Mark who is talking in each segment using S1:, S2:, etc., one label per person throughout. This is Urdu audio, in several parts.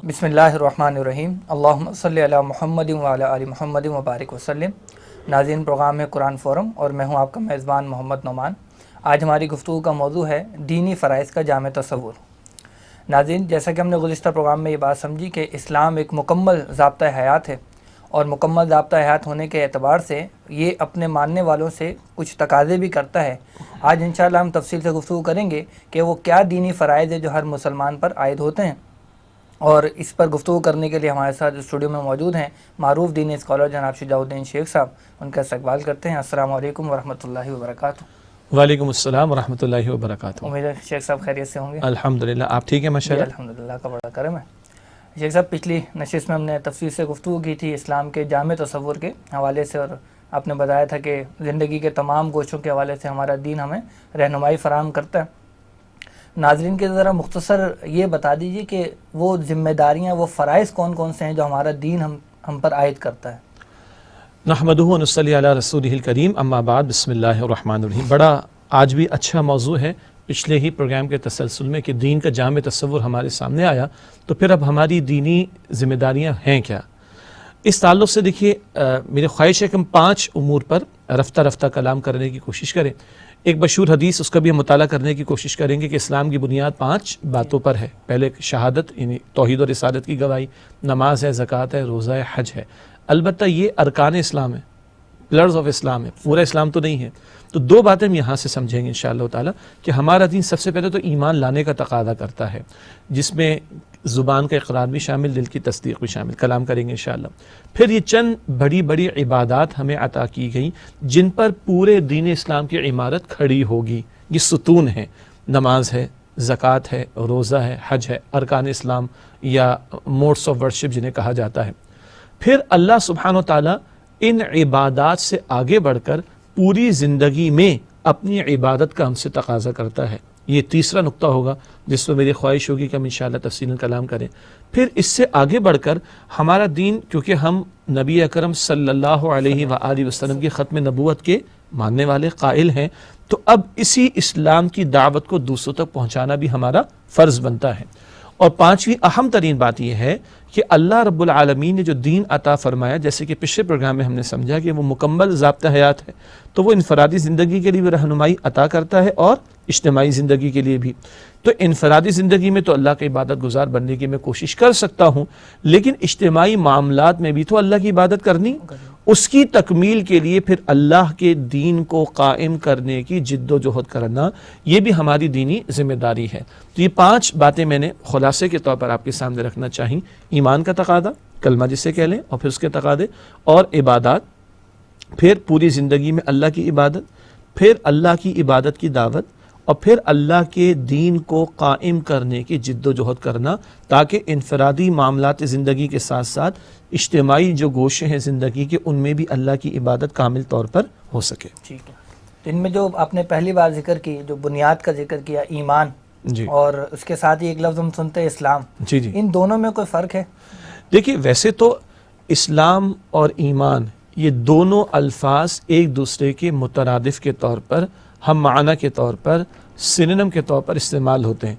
S1: بسم اللہ الرحمن الرحیم اللہم صلی علی محمد وعلی آل محمد وبارک وسلم۔ ناظرین، پروگرام ہے قرآن فورم اور میں ہوں آپ کا میزبان محمد نعمان۔ آج ہماری گفتگو کا موضوع ہے دینی فرائض کا جامع تصور۔ ناظرین، جیسا کہ ہم نے گزشتہ پروگرام میں یہ بات سمجھی کہ اسلام ایک مکمل ضابطہ حیات ہے، اور مکمل ضابطہ حیات ہونے کے اعتبار سے یہ اپنے ماننے والوں سے کچھ تقاضے بھی کرتا ہے۔ آج انشاءاللہ ہم تفصیل سے گفتگو کریں گے کہ وہ کیا دینی فرائض ہیں جو ہر مسلمان پر عائد ہوتے ہیں، اور اس پر گفتگو کرنے کے لیے ہمارے ساتھ اسٹوڈیو میں موجود ہیں معروف دینی اسکالر جناب شجاع الدین شیخ صاحب۔ ان کا استقبال کرتے ہیں۔ السلام علیکم ورحمۃ اللہ وبرکاتہ۔
S2: وعلیکم السلام ورحمۃ اللہ وبرکاتہ۔
S1: امید ہے شیخ صاحب خیریت سے ہوں گے؟
S2: الحمدللہ، آپ ٹھیک ہیں؟ ماشاءاللہ
S1: الحمدللہ کا بڑا کرم ہے۔ شیخ صاحب، پچھلی نشست میں ہم نے تفصیل سے گفتگو کی تھی اسلام کے جامع تصور کے حوالے سے، اور آپ نے بتایا تھا کہ زندگی کے تمام گوشوں کے حوالے سے ہمارا دین ہمیں رہنمائی فراہم کرتا ہے۔ ناظرین کے ذرا مختصر یہ بتا دیجیے کہ وہ ذمہ داریاں، وہ فرائض کون کون سے ہیں جو ہمارا دین ہم پر عائد کرتا ہے؟
S2: نحمدہ و نصلی علی رسولہ الکریم، اما بعد، بسم اللہ الرحمن الرحیم۔ بڑا آج بھی اچھا موضوع ہے۔ پچھلے ہی پروگرام کے تسلسل میں کہ دین کا جامع تصور ہمارے سامنے آیا، تو پھر اب ہماری دینی ذمہ داریاں ہیں کیا؟ اس تعلق سے دیکھیے، میری خواہش ہے کہ ہم 5 امور پر رفتہ رفتہ کلام کرنے کی کوشش کریں۔ ایک مشہور حدیث، اس کا بھی ہم مطالعہ کرنے کی کوشش کریں گے کہ اسلام کی بنیاد 5 باتوں پر ہے۔ پہلے شہادت، یعنی توحید و رسالت کی گواہی، نماز ہے، زکوٰۃ ہے، روزہ ہے، حج ہے۔ البتہ یہ ارکان اسلام ہے، پلرز آف اسلام ہے، پورا اسلام تو نہیں ہے۔ تو 2 باتیں ہم یہاں سے سمجھیں گے انشاءاللہ تعالیٰ کہ ہمارا دین سب سے پہلے تو ایمان لانے کا تقاضا کرتا ہے، جس میں زبان کا اقرار بھی شامل، دل کی تصدیق بھی شامل، کلام کریں گے انشاءاللہ۔ پھر یہ چند بڑی بڑی عبادات ہمیں عطا کی گئیں جن پر پورے دین اسلام کی عمارت کھڑی ہوگی۔ یہ ستون ہیں، نماز ہے، زکوٰۃ ہے، روزہ ہے، حج ہے، ارکان اسلام یا موڈس آف ورشپ جنہیں کہا جاتا ہے۔ پھر اللہ سبحانہ و تعالیٰ ان عبادات سے آگے بڑھ کر پوری زندگی میں اپنی عبادت کا ہم سے تقاضا کرتا ہے۔ یہ تیسرا نقطہ ہوگا جس میں میری خواہش ہوگی کہ ہم انشاءاللہ تفصیلاً کلام کریں۔ پھر اس سے آگے بڑھ کر ہمارا دین، کیونکہ ہم نبی اکرم صلی اللہ علیہ وآلہ وسلم کی ختم نبوت کے ماننے والے قائل ہیں، تو اب اسی اسلام کی دعوت کو دوسروں تک پہنچانا بھی ہمارا فرض بنتا ہے۔ اور 5ویں اہم ترین بات یہ ہے کہ اللہ رب العالمین نے جو دین عطا فرمایا، جیسے کہ پچھلے پروگرام میں ہم نے سمجھا کہ وہ مکمل ضابطہ حیات ہے، تو وہ انفرادی زندگی کے لیے بھی رہنمائی عطا کرتا ہے اور اجتماعی زندگی کے لیے بھی۔ تو انفرادی زندگی میں تو اللہ کا عبادت گزار بننے کی میں کوشش کر سکتا ہوں، لیکن اجتماعی معاملات میں بھی تو اللہ کی عبادت کرنی، اس کی تکمیل کے لیے پھر اللہ کے دین کو قائم کرنے کی جد و جہد کرنا، یہ بھی ہماری دینی ذمہ داری ہے۔ تو یہ 5 باتیں میں نے خلاصے کے طور پر آپ کے سامنے رکھنا چاہیے۔ ایمان کا تقاضا، کلمہ جسے کہہ لیں، اور پھر اس کے تقاضے اور عبادات، پھر پوری زندگی میں اللہ کی عبادت، پھر اللہ کی عبادت کی دعوت، اور پھر اللہ کے دین کو قائم کرنے کی جد و جہد کرنا، تاکہ انفرادی معاملات زندگی کے ساتھ ساتھ اجتماعی جو گوشے ہیں زندگی کے، ان میں بھی اللہ کی عبادت کامل طور پر ہو سکے۔
S1: ٹھیک ہے۔ تو ان میں جو آپ نے پہلی بار ذکر کی، جو بنیاد کا ذکر کیا، ایمان،
S2: جی،
S1: اور اس کے ساتھ ہی ایک لفظ ہم سنتے ہیں اسلام،
S2: جی جی،
S1: ان دونوں میں کوئی فرق ہے؟
S2: دیکھیے، ویسے تو اسلام اور ایمان یہ دونوں الفاظ ایک دوسرے کے مترادف کے طور پر، ہم معنی کے طور پر، سنونیم کے طور پر استعمال ہوتے ہیں۔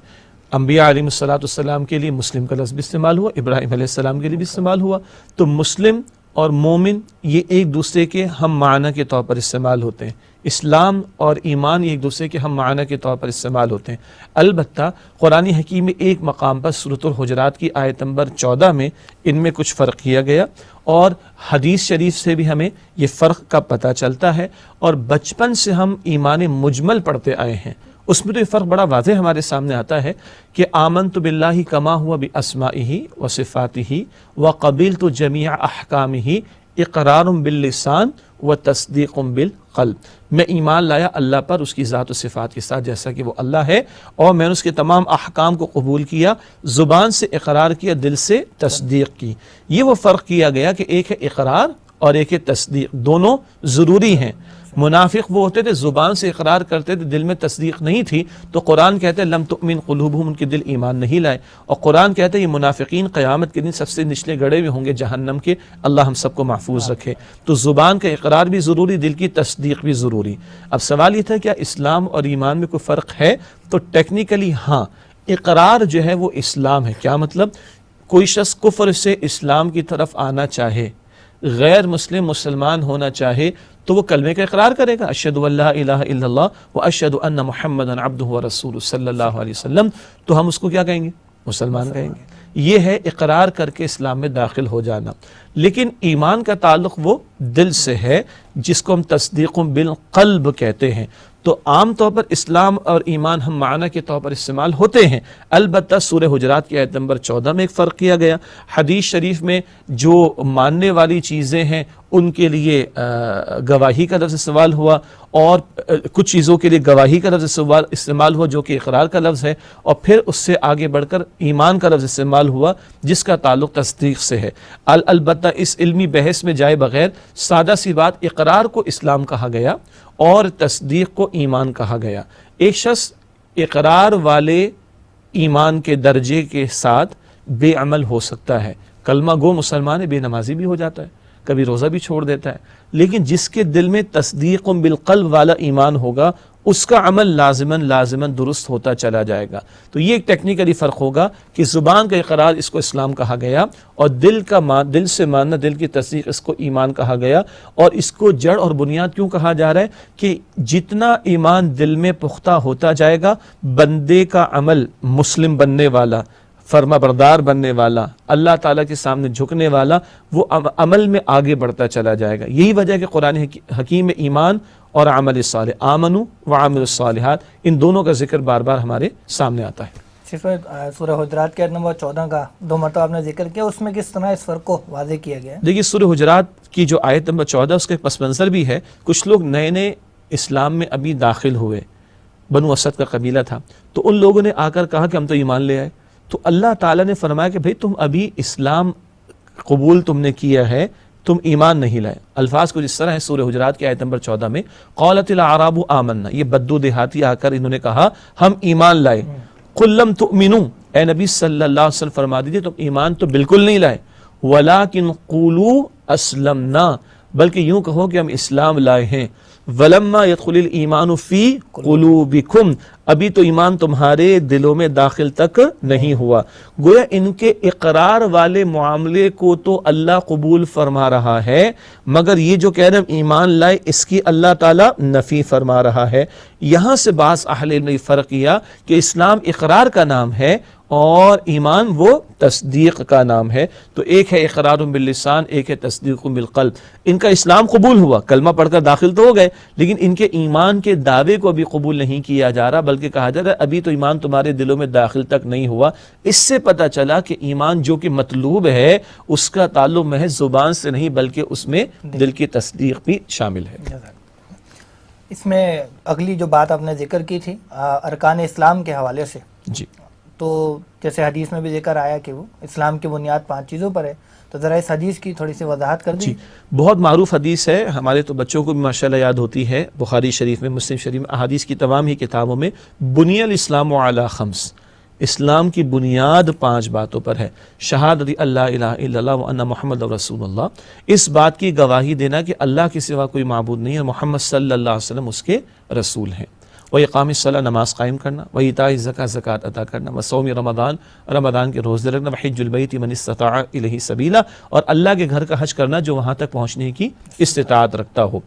S2: انبیاء علیہ السلام کے لیے مسلم کا لفظ بھی استعمال ہوا، ابراہیم علیہ السلام کے لیے بھی استعمال ہوا۔ تو مسلم اور مومن یہ ایک دوسرے کے ہم معنی کے طور پر استعمال ہوتے ہیں۔ اسلام اور ایمان ایک دوسرے کے ہم معنی کے طور پر استعمال ہوتے ہیں۔ البتہ قرآن حکیم میں ایک مقام پر سورۃ الحجرات کی آیت نمبر 14 میں ان میں کچھ فرق کیا گیا، اور حدیث شریف سے بھی ہمیں یہ فرق کا پتہ چلتا ہے، اور بچپن سے ہم ایمان مجمل پڑھتے آئے ہیں، اس میں تو یہ فرق بڑا واضح ہمارے سامنے آتا ہے کہ آمنت باللہ کما ہوا باسمائہ و صفاتہ و قبلت جمیع احکامہ اقرار باللسان و تصدیق بالقلب۔ میں ایمان لایا اللہ پر، اس کی ذات و صفات کے ساتھ جیسا کہ وہ اللہ ہے، اور میں نے اس کے تمام احکام کو قبول کیا، زبان سے اقرار کیا، دل سے تصدیق کی۔ یہ وہ فرق کیا گیا کہ ایک ہے اقرار اور ایک ہے تصدیق، دونوں ضروری ہیں۔ منافق وہ ہوتے تھے زبان سے اقرار کرتے تھے، دل میں تصدیق نہیں تھی، تو قرآن کہتے ہیں لم تؤمن قلوبہم، ان کے دل ایمان نہیں لائے، اور قرآن کہتے ہیں یہ منافقین قیامت کے دن سب سے نچلے گڑھے میں ہوں گے جہنم کے، اللہ ہم سب کو محفوظ رکھے۔ تو زبان کا اقرار بھی ضروری، دل کی تصدیق بھی ضروری۔ اب سوال یہ تھا کیا اسلام اور ایمان میں کوئی فرق ہے؟ تو ٹیکنیکلی ہاں، اقرار جو ہے وہ اسلام ہے۔ کیا مطلب؟ کوئی شخص کفر سے اسلام کی طرف آنا چاہے، غیر مسلم مسلمان ہونا چاہے، تو وہ کلمے کا اقرار کرے گا، اشہد ان لا الہ الا اللہ و اشہد ان محمدا عبدہ و رسولہ صلی اللہ علیہ وسلم، تو ہم اس کو کیا کہیں گے؟ مسلمان کہیں گے۔ یہ ہے اقرار کر کے اسلام میں داخل ہو جانا۔ لیکن ایمان کا تعلق وہ دل سے ہے، جس کو ہم تصدیق بالقلب کہتے ہیں۔ تو عام طور پر اسلام اور ایمان ہم معنی کے طور پر استعمال ہوتے ہیں، البتہ سورہ حجرات کی آیت نمبر 14 میں ایک فرق کیا گیا۔ حدیث شریف میں جو ماننے والی چیزیں ہیں ان کے لیے گواہی کا لفظ استعمال ہوا، اور کچھ چیزوں کے لیے گواہی کا لفظ استعمال ہوا جو کہ اقرار کا لفظ ہے، اور پھر اس سے آگے بڑھ کر ایمان کا لفظ استعمال ہوا جس کا تعلق تصدیق سے ہے۔ البتہ اس علمی بحث میں جائے بغیر سادہ سی بات، اقرار کو اسلام کہا گیا اور تصدیق کو ایمان کہا گیا۔ ایک شخص اقرار والے ایمان کے درجے کے ساتھ بے عمل ہو سکتا ہے، کلمہ گو مسلمان ہے، بے نمازی بھی ہو جاتا ہے، کبھی روزہ بھی چھوڑ دیتا ہے، لیکن جس کے دل میں تصدیق بالقلب والا ایمان ہوگا اس کا عمل لازماً درست ہوتا چلا جائے گا۔ تو یہ ایک ٹیکنیکلی فرق ہوگا کہ زبان کا اقرار اس کو اسلام کہا گیا، اور دل سے ماننا، دل کی تصدیق اس کو ایمان کہا گیا۔ اور اس کو جڑ اور بنیاد کیوں کہا جا رہا ہے کہ جتنا ایمان دل میں پختہ ہوتا جائے گا، بندے کا عمل مسلم بننے والا، فرما بردار بننے والا، اللہ تعالیٰ کے سامنے جھکنے والا، وہ عمل میں آگے بڑھتا چلا جائے گا۔ یہی وجہ ہے کہ قرآن حکیم میں ایمان اور عمل صالح، آمنوا وعملوا الصالحات، ان دونوں کا ذکر بار بار ہمارے سامنے آتا ہے۔
S1: سورہ حجرات کے آیت نمبر 14 کا 2 مرتبہ آپ نے ذکر کیا، اس میں کس طرح اس فرق کو واضح کیا گیا ہے؟
S2: دیکھیے سورہ حجرات کی جو آیت نمبر 14 اس کا ایک پس منظر بھی ہے۔ کچھ لوگ نئے نئے اسلام میں ابھی داخل ہوئے، بنو اسد کا قبیلہ تھا، تو ان لوگوں نے آ کر کہا کہ ہم تو ایمان لے آئے۔ تو اللہ تعالیٰ نے فرمایا کہ بھئی تم ابھی اسلام قبول تم نے کیا ہے، تم ایمان نہیں لائے۔ الفاظ کو جس طرح ہے سورہ حجرات کی آیت نمبر 14 میں، قالت الاعراب آمنا، یہ بدو دیہاتی آ کر انہوں نے کہا ہم ایمان لائے۔ قل لم تؤمنوا، اے نبی صلی اللہ علیہ وسلم فرما دیجئے تم ایمان تو بالکل نہیں لائے، ولکن قولوا اسلمنا، بلکہ یوں کہو کہ ہم اسلام لائے ہیں۔ ولما يدخل الایمان فی قلوبکم، ابھی تو ایمان تمہارے دلوں میں داخل تک نہیں ہوا۔ گویا ان کے اقرار والے معاملے کو تو اللہ قبول فرما رہا ہے، مگر یہ جو کہہ رہے ہیں ایمان لائے، اس کی اللہ تعالیٰ نفی فرما رہا ہے۔ یہاں سے بعض اہل علم نے فرق کیا کہ اسلام اقرار کا نام ہے اور ایمان وہ تصدیق کا نام ہے۔ تو ایک ہے اقرار باللسان، ایک ہے تصدیق بالقلب۔ ان کا اسلام قبول ہوا، کلمہ پڑھ کر داخل تو ہو گئے، لیکن ان کے ایمان کے دعوے کو ابھی قبول نہیں کیا جا رہا، بلکہ کہا جا رہا ہے ابھی تو ایمان تمہارے دلوں میں داخل تک نہیں ہوا۔ اس سے پتہ چلا کہ ایمان جو کہ مطلوب ہے اس کا تعلق محض زبان سے نہیں، بلکہ اس میں دل کی تصدیق بھی شامل ہے۔
S1: اس میں اگلی جو بات آپ نے ذکر کی تھی ارکان اسلام کے حوالے سے،
S2: جی،
S1: تو جیسے حدیث میں بھی ذکر آیا کہ وہ اسلام کی بنیاد 5 چیزوں پر ہے، تو ذرا اس حدیث کی تھوڑی سی وضاحت کر دیں۔
S2: جی، بہت معروف حدیث ہے، ہمارے تو بچوں کو بھی ماشاءاللہ یاد ہوتی ہے۔ بخاری شریف میں، مسلم شریف میں، احادیث کی تمام ہی کتابوں میں بنی الاسلام علی 5، اسلام کی بنیاد 5 باتوں پر ہے۔ شہادت اللہ الہ الا اللہ وان محمد رسول اللہ، اس بات کی گواہی دینا کہ اللہ کے سوا کوئی معبود نہیں ہے، محمد صلی اللہ علیہ وسلم اس کے رسول ہیں۔ وَإِقَامِ الصَّلَاةِ، نماز قائم کرنا، وَإِيتَاءِ الزَّکاۃ، زکوٰۃ ادا کرنا، وَصَوْمِ رمضان، رمضان کے روزے رکھنا، وَحِجُّ الْبَیْتِ مَنِ اسْتَطَاعَ إِلَیْہِ سَبِیلًا، اور اللہ کے گھر کا حج کرنا جو وہاں تک پہنچنے کی استطاعت رکھتا ہو۔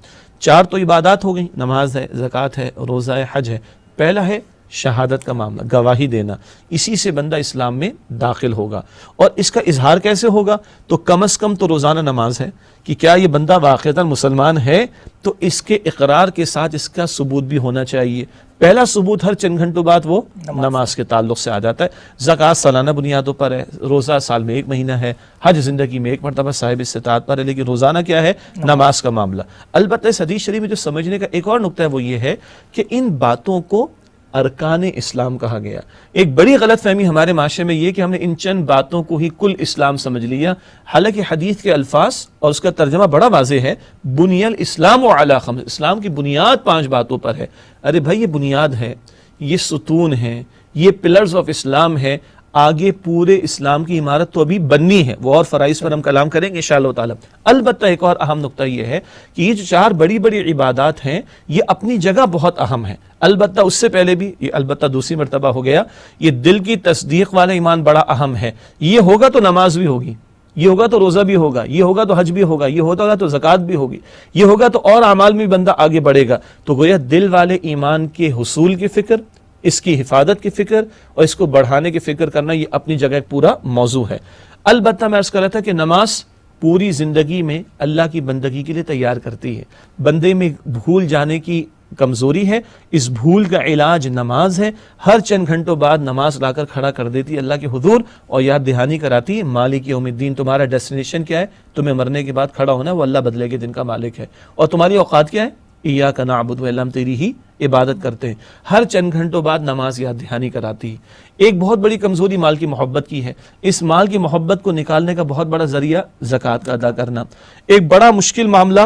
S2: 4 تو عبادات ہو گئیں، نماز ہے، زکوٰۃ ہے، روزہ ہے، حج ہے۔ پہلا ہے شہادت کا معاملہ، گواہی دینا، اسی سے بندہ اسلام میں داخل ہوگا۔ اور اس کا اظہار کیسے ہوگا؟ تو کم از کم تو روزانہ نماز ہے کہ کیا یہ بندہ واقعتاً مسلمان ہے، تو اس کے اقرار کے ساتھ اس کا ثبوت بھی ہونا چاہیے۔ پہلا ثبوت ہر چند گھنٹوں بعد وہ نماز کے تعلق سے آ جاتا ہے۔ زکوٰۃ سالانہ بنیادوں پر ہے، روزہ سال میں 1 مہینہ ہے، حج زندگی میں 1 مرتبہ صاحب استطاعت پر ہے، لیکن روزانہ کیا ہے؟ نماز کا معاملہ۔ البتہ اس حدیث شریف میں جو سمجھنے کا ایک اور نقطہ ہے وہ یہ ہے کہ ان باتوں کو ارکان اسلام کہا گیا۔ ایک بڑی غلط فہمی ہمارے معاشرے میں یہ کہ ہم نے ان چند باتوں کو ہی کل اسلام سمجھ لیا، حالانکہ حدیث کے الفاظ اور اس کا ترجمہ بڑا واضح ہے، بنی الاسلام علی 5، اسلام کی بنیاد 5 باتوں پر ہے۔ ارے بھائی یہ بنیاد ہے، یہ ستون ہیں، یہ پلرز آف اسلام ہے۔ آگے پورے اسلام کی عمارت تو ابھی بننی ہے، وہ اور فرائض پر ہم کلام کریں گے انشاءاللہ تعالی۔ البتہ ایک اور اہم نقطہ یہ ہے کہ یہ جو 4 بڑی بڑی عبادات ہیں یہ اپنی جگہ بہت اہم ہیں، البتہ اس سے پہلے بھی یہ البتہ دوسری مرتبہ ہو گیا، یہ دل کی تصدیق والا ایمان بڑا اہم ہے۔ یہ ہوگا تو نماز بھی ہوگی، یہ ہوگا تو روزہ بھی ہوگا، یہ ہوگا تو حج بھی ہوگا، یہ ہوگا تو زکوٰۃ بھی ہوگی، یہ ہوگا تو اور اعمال میں بندہ آگے بڑھے گا۔ تو گویا دل والے ایمان کے حصول کی فکر، اس کی حفاظت کی فکر اور اس کو بڑھانے کی فکر کرنا یہ اپنی جگہ ایک پورا موضوع ہے۔ البتہ میں عرض کر رہا تھا کہ نماز پوری زندگی میں اللہ کی بندگی کے لیے تیار کرتی ہے۔ بندے میں بھول جانے کی کمزوری ہے، اس بھول کا علاج نماز ہے۔ ہر چند گھنٹوں بعد نماز لا کر کھڑا کر دیتی ہے اللہ کے حضور اور یاد دہانی کراتی ہے مالک یوم الدین، تمہارا ڈیسٹینیشن کیا ہے، تمہیں مرنے کے بعد کھڑا ہونا ہے، وہ اللہ بدلے کے دن کا مالک ہے، اور تمہاری اوقات کیا ہے، ایاک نعبد، اللہ ہم تیری ہی عبادت کرتے ہیں۔ ہر چند گھنٹوں بعد نماز یاد دہانی کراتی ہے۔ ایک بہت بڑی کمزوری مال کی محبت کی ہے، اس مال کی محبت کو نکالنے کا بہت بڑا ذریعہ زکوٰۃ کا ادا کرنا۔ ایک بڑا مشکل معاملہ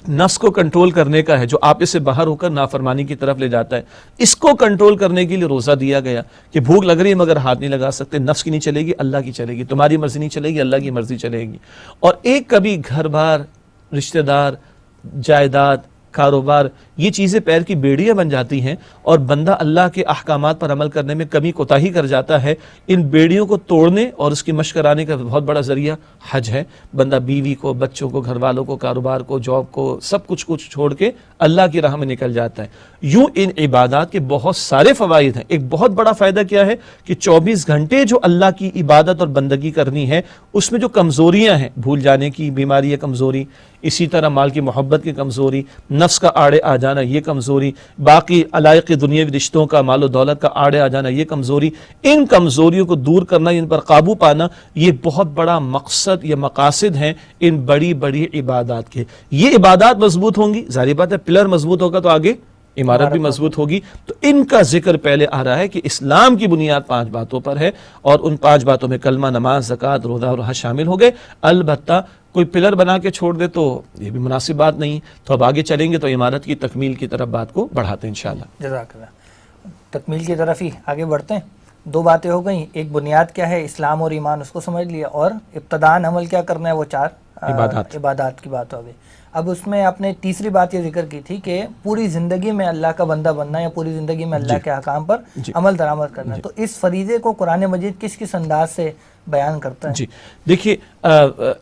S2: نفس کو کنٹرول کرنے کا ہے جو آپ سے باہر ہو کر نافرمانی کی طرف لے جاتا ہے، اس کو کنٹرول کرنے کے لیے روزہ دیا گیا کہ بھوک لگ رہی ہے مگر ہاتھ نہیں لگا سکتے، نفس کی نہیں چلے گی، اللہ کی چلے گی، تمہاری مرضی نہیں چلے گی، اللہ کی مرضی چلے گی۔ اور ایک کبھی گھر بار، رشتہ دار، جائیداد، کاروبار، یہ چیزیں پیر کی بیڑیاں بن جاتی ہیں اور بندہ اللہ کے احکامات پر عمل کرنے میں کمی کوتاہی کر جاتا ہے۔ ان بیڑیوں کو توڑنے اور اس کی مشق کرانے کا بہت بڑا ذریعہ حج ہے۔ بندہ بیوی کو، بچوں کو، گھر والوں کو، کاروبار کو، جاب کو، سب کچھ چھوڑ کے اللہ کی راہ میں نکل جاتا ہے۔ یوں ان عبادات کے بہت سارے فوائد ہیں۔ ایک بہت بڑا فائدہ کیا ہے کہ 24 گھنٹے جو اللہ کی عبادت اور بندگی کرنی ہے، اس میں جو کمزوریاں ہیں، بھول جانے کی بیماری ہے کمزوری، اسی طرح مال کی محبت کی کمزوری، نفس کا آڑے آ جانا یہ کمزوری، باقی علائق دنیاوی رشتوں کا، مال و دولت کا آڑے آ جانا یہ کمزوری، ان کمزوریوں کو دور کرنا، ان پر قابو پانا، یہ بہت بڑا مقصد یا مقاصد ہیں ان بڑی بڑی عبادات کے۔ یہ عبادات مضبوط ہوں گی، ظاہر بات ہے پلر مضبوط ہوگا تو آگے عمارت بھی مضبوط ہوگی۔ تو ان کا ذکر پہلے آ رہا ہے کہ اسلام کی بنیاد 5 باتوں پر ہے، اور ان 5 باتوں میں کلمہ، نماز، زکوٰۃ، روزہ اور حج شامل ہو گئے۔ البتہ کوئی پلر بنا کے چھوڑ دے تو یہ بھی مناسب بات نہیں، تو اب آگے چلیں گے تو عمارت کی تکمیل کی طرف بات کو بڑھاتے ہیں انشاءاللہ۔
S1: جزاک اللہ۔ تکمیل کی طرف ہی آگے بڑھتے ہیں۔ 2 باتیں ہو گئیں، ایک بنیاد کیا ہے اسلام اور ایمان، اس کو سمجھ لیا، اور ابتداءً عمل کیا کرنا ہے، وہ 4 عبادات کی بات ہو گئی۔ اب اس میں آپ نے تیسری بات یہ ذکر کی تھی کہ پوری زندگی میں اللہ کا بندہ بننا یا پوری زندگی میں اللہ کے احکام پر عمل درآمد کرنا، تو اس فریضے کو قرآن مجید کس انداز سے بیان کرتا ہے؟
S2: جی دیکھیے،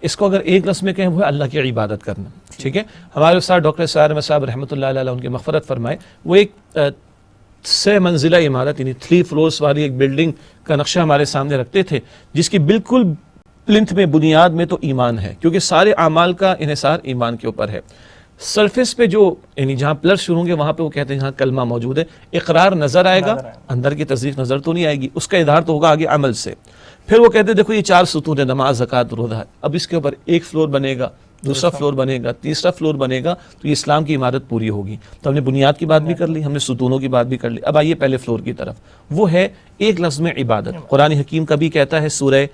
S2: اس کو اگر ایک لفظ میں کہیں وہ ہے اللہ کی عبادت کرنا، ٹھیک ہے۔ ہمارے استاد ڈاکٹر سعد احمد صاحب رحمۃ اللہ علیہ ان کی مغفرت فرمائے، وہ ایک 6 منزلہ عمارت یعنی 3 فلورز والی ایک بلڈنگ کا نقشہ ہمارے سامنے رکھتے تھے، جس کی بالکل پلنتھ میں، بنیاد میں تو ایمان ہے، کیونکہ سارے اعمال کا انحصار ایمان کے اوپر ہے۔ سرفیس پہ جو یعنی جہاں پلر شروع ہوں گے وہاں پہ وہ کہتے ہیں جہاں کلمہ موجود ہے، اقرار نظر آئے گا، اندر کی تصدیق نظر تو نہیں آئے گی، اس کا اظہار تو ہوگا آگے عمل سے۔ پھر وہ کہتے ہیں دیکھو یہ 4 ستون ہے، نماز، زکوٰۃ، روزہ۔ اب اس کے اوپر ایک فلور بنے گا، دوسرا فلور بنے گا، تیسرا فلور بنے گا، تو یہ اسلام کی عمارت پوری ہوگی۔ تو ہم نے بنیاد کی بات بھی کر لی، ہم نے ستونوں کی بات بھی کر لی، اب آئیے پہلے فلور کی طرف، وہ ہے ایک لفظ میں عبادت۔ قرآن حکیم کبھی کہتا ہے سورہ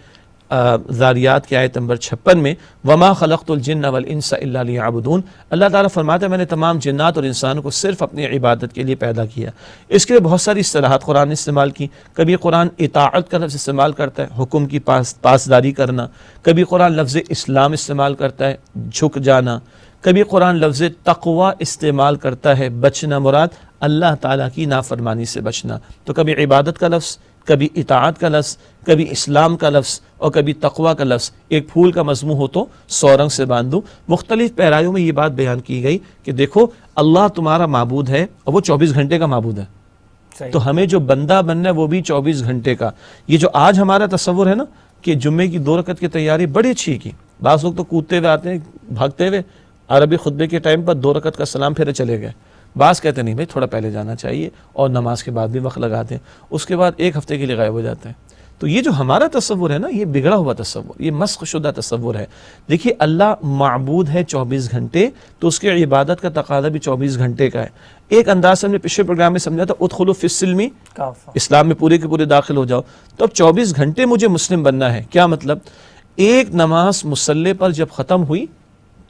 S2: ذاریات کی آیت نمبر 56 میں وما خلقت الجن والانس الا لیعبدون، اللہ تعالیٰ فرماتا ہے میں نے تمام جنات اور انسانوں کو صرف اپنی عبادت کے لیے پیدا کیا۔ اس کے لیے بہت ساری اصطلاحات قرآن نے استعمال کی، کبھی قرآن اطاعت کا لفظ استعمال کرتا ہے، حکم کی پاسداری کرنا، کبھی قرآن لفظ اسلام استعمال کرتا ہے، جھک جانا، کبھی قرآن لفظ تقوی استعمال کرتا ہے، بچنا، مراد اللہ تعالیٰ کی نافرمانی سے بچنا۔ تو کبھی عبادت کا لفظ، کبھی اطاعت کا لفظ، کبھی اسلام کا لفظ اور کبھی تقوی کا لفظ۔ ایک پھول کا مضمون ہو تو 100 رنگ سے باندھو۔ مختلف پیرایوں میں یہ بات بیان کی گئی کہ دیکھو اللہ تمہارا معبود ہے اور وہ 24 گھنٹے کا معبود ہے، تو ہمیں جو بندہ بننا ہے وہ بھی 24 گھنٹے کا۔ یہ جو آج ہمارا تصور ہے نا کہ جمعے کی 2 رکعت کی تیاری بڑی اچھی کی، بعض لوگ تو کودتے ہوئے آتے ہیں، بھاگتے ہوئے، عربی خطبے کے ٹائم پر 2 رکعت کا سلام پھیرے چلے گئے۔ بعض کہتے نہیں بھائی تھوڑا پہلے جانا چاہیے، اور نماز کے بعد بھی وقت لگاتے ہیں، اس کے بعد 1 ہفتے کے لیے غائب ہو جاتے ہیں۔ تو یہ جو ہمارا تصور ہے نا، یہ بگڑا ہوا تصور، یہ مسخ شدہ تصور ہے۔ دیکھیے اللہ معبود ہے 24 گھنٹے، تو اس کی عبادت کا تقاضا بھی 24 گھنٹے کا ہے۔ ایک انداز سے ہم نے پچھلے پروگرام میں سمجھا تھا ادخلوا فی السلم کافہ، اسلام میں پورے کے پورے داخل ہو جاؤ۔ تو اب 24 گھنٹے مجھے مسلم بننا ہے، کیا مطلب؟ ایک نماز مصلی پر جب ختم ہوئی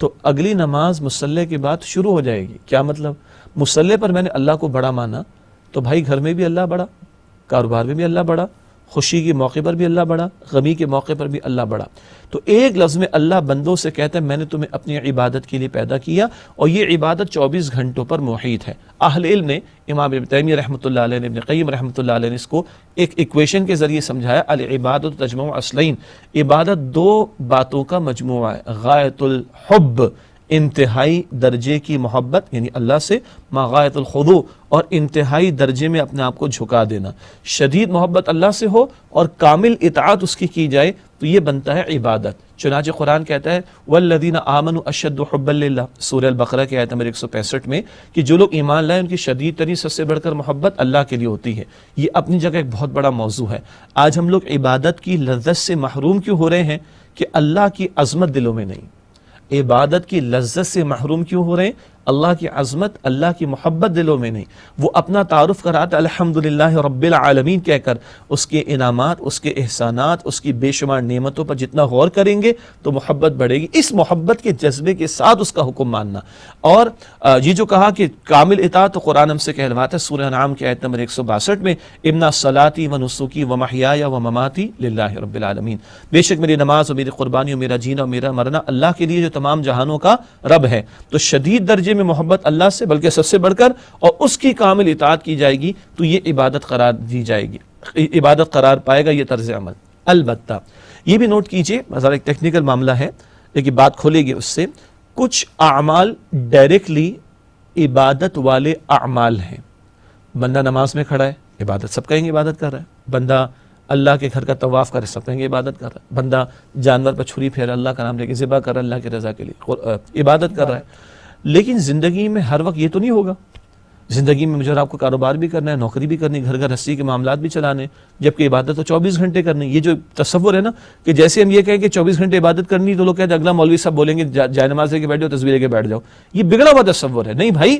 S2: تو اگلی نماز مصلی کے بعد شروع ہو جائے گی، کیا مطلب؟ مصلی پر میں نے اللہ کو بڑا مانا، تو بھائی گھر میں بھی اللہ بڑا، کاروبار میں بھی اللہ بڑا، خوشی کے موقع پر بھی اللہ بڑا، غمی کے موقع پر بھی اللہ بڑا۔ تو ایک لفظ میں اللہ بندوں سے کہتا ہے میں نے تمہیں اپنی عبادت کے لیے پیدا کیا، اور یہ عبادت 24 گھنٹوں پر محیط ہے۔ اہل علم نے، امام ابن تیمیہ رحمۃ اللہ علیہ نے، ابن قیم رحمۃ اللہ علیہ نے اس کو ایک ایکویشن کے ذریعے سمجھایا، العبادت تجمع اصلین، عبادت دو باتوں کا مجموعہ ہے، غایت الحب، انتہائی درجے کی محبت یعنی اللہ سے، ما غایت الخضوع، اور انتہائی درجے میں اپنے آپ کو جھکا دینا، شدید محبت اللہ سے ہو اور کامل اطاعت اس کی جائے تو یہ بنتا ہے عبادت۔ چنانچہ قرآن کہتا ہے والذین آمنوا اشد حبا للہ، سورہ البقرہ کی آیت نمبر 165 میں، کہ جو لوگ ایمان لائے ان کی شدید ترین سب سے بڑھ کر محبت اللہ کے لیے ہوتی ہے۔ یہ اپنی جگہ ایک بہت بڑا موضوع ہے۔ آج ہم لوگ عبادت کی لذت سے محروم کیوں ہو رہے ہیں کہ اللہ کی عظمت دلوں میں نہیں؟ عبادت کی لذت سے محروم کیوں ہو رہے ہیں؟ اللہ کی عظمت، اللہ کی محبت دلوں میں نہیں۔ وہ اپنا تعارف کراتا الحمدللہ رب العالمین کہہ کر، اس کے انعامات، اس کے احسانات، اس کی بے شمار نعمتوں پر جتنا غور کریں گے تو محبت بڑھے گی۔ اس محبت کے جذبے کے ساتھ اس کا حکم ماننا، اور یہ جو کہا کہ کامل اطاعت، تو قرآن ہم سے کہلواتا ہے سورہ انعام کی آیت نمبر 162 میں، ان صلاتی و نسکی و محیای و مماتی للہ رب العالمین، بے شک میری نماز اور میری قربانی اور میرا جینا اور میرا مرنا اللہ کے لیے جو تمام جہانوں کا رب ہے۔ تو شدید درجے میں محبت اللہ سے، بلکہ سب سے بڑھ کر، اور اس کی کامل اطاعت کی جائے گی تو یہ عبادت قرار دی جائے گی، عبادت قرار پائے گا یہ طرز عمل۔ البتہ یہ بھی نوٹ کیجئے، ذرا ایک ٹیکنیکل معاملہ ہے لیکن بات کھولے گی اس سے، کچھ اعمال ڈائریکٹلی عبادت والے اعمال ہیں۔ بندہ نماز میں کھڑا ہے، عبادت، سب کہیں گے عبادت کر رہا ہے۔ بندہ اللہ کے گھر کا طواف کرے، سب کہیں گے عبادت کر رہا ہے۔ بندہ جانور پر چھری پھیرا، اللہ کا نام لے کے ذبح کر رہا ہے، اللہ کی رضا کے لیے عبادت کر رہا ہے۔ لیکن زندگی میں ہر وقت یہ تو نہیں ہوگا۔ زندگی میں مجھے اور آپ کو کاروبار بھی کرنا ہے، نوکری بھی کرنی، گھر گھر ہستی کے معاملات بھی چلانے، جبکہ عبادت تو 24 گھنٹے کرنی۔ یہ جو تصور ہے نا کہ جیسے ہم یہ کہیں کہ 24 گھنٹے عبادت کرنی، تو لوگ کہتے ہیں اگلا مولوی صاحب بولیں گے جائے نماز لے کے بیٹھ جاؤ، تصویر لے کے بیٹھ جاؤ، یہ بگڑا ہوا تصور ہے۔ نہیں بھائی،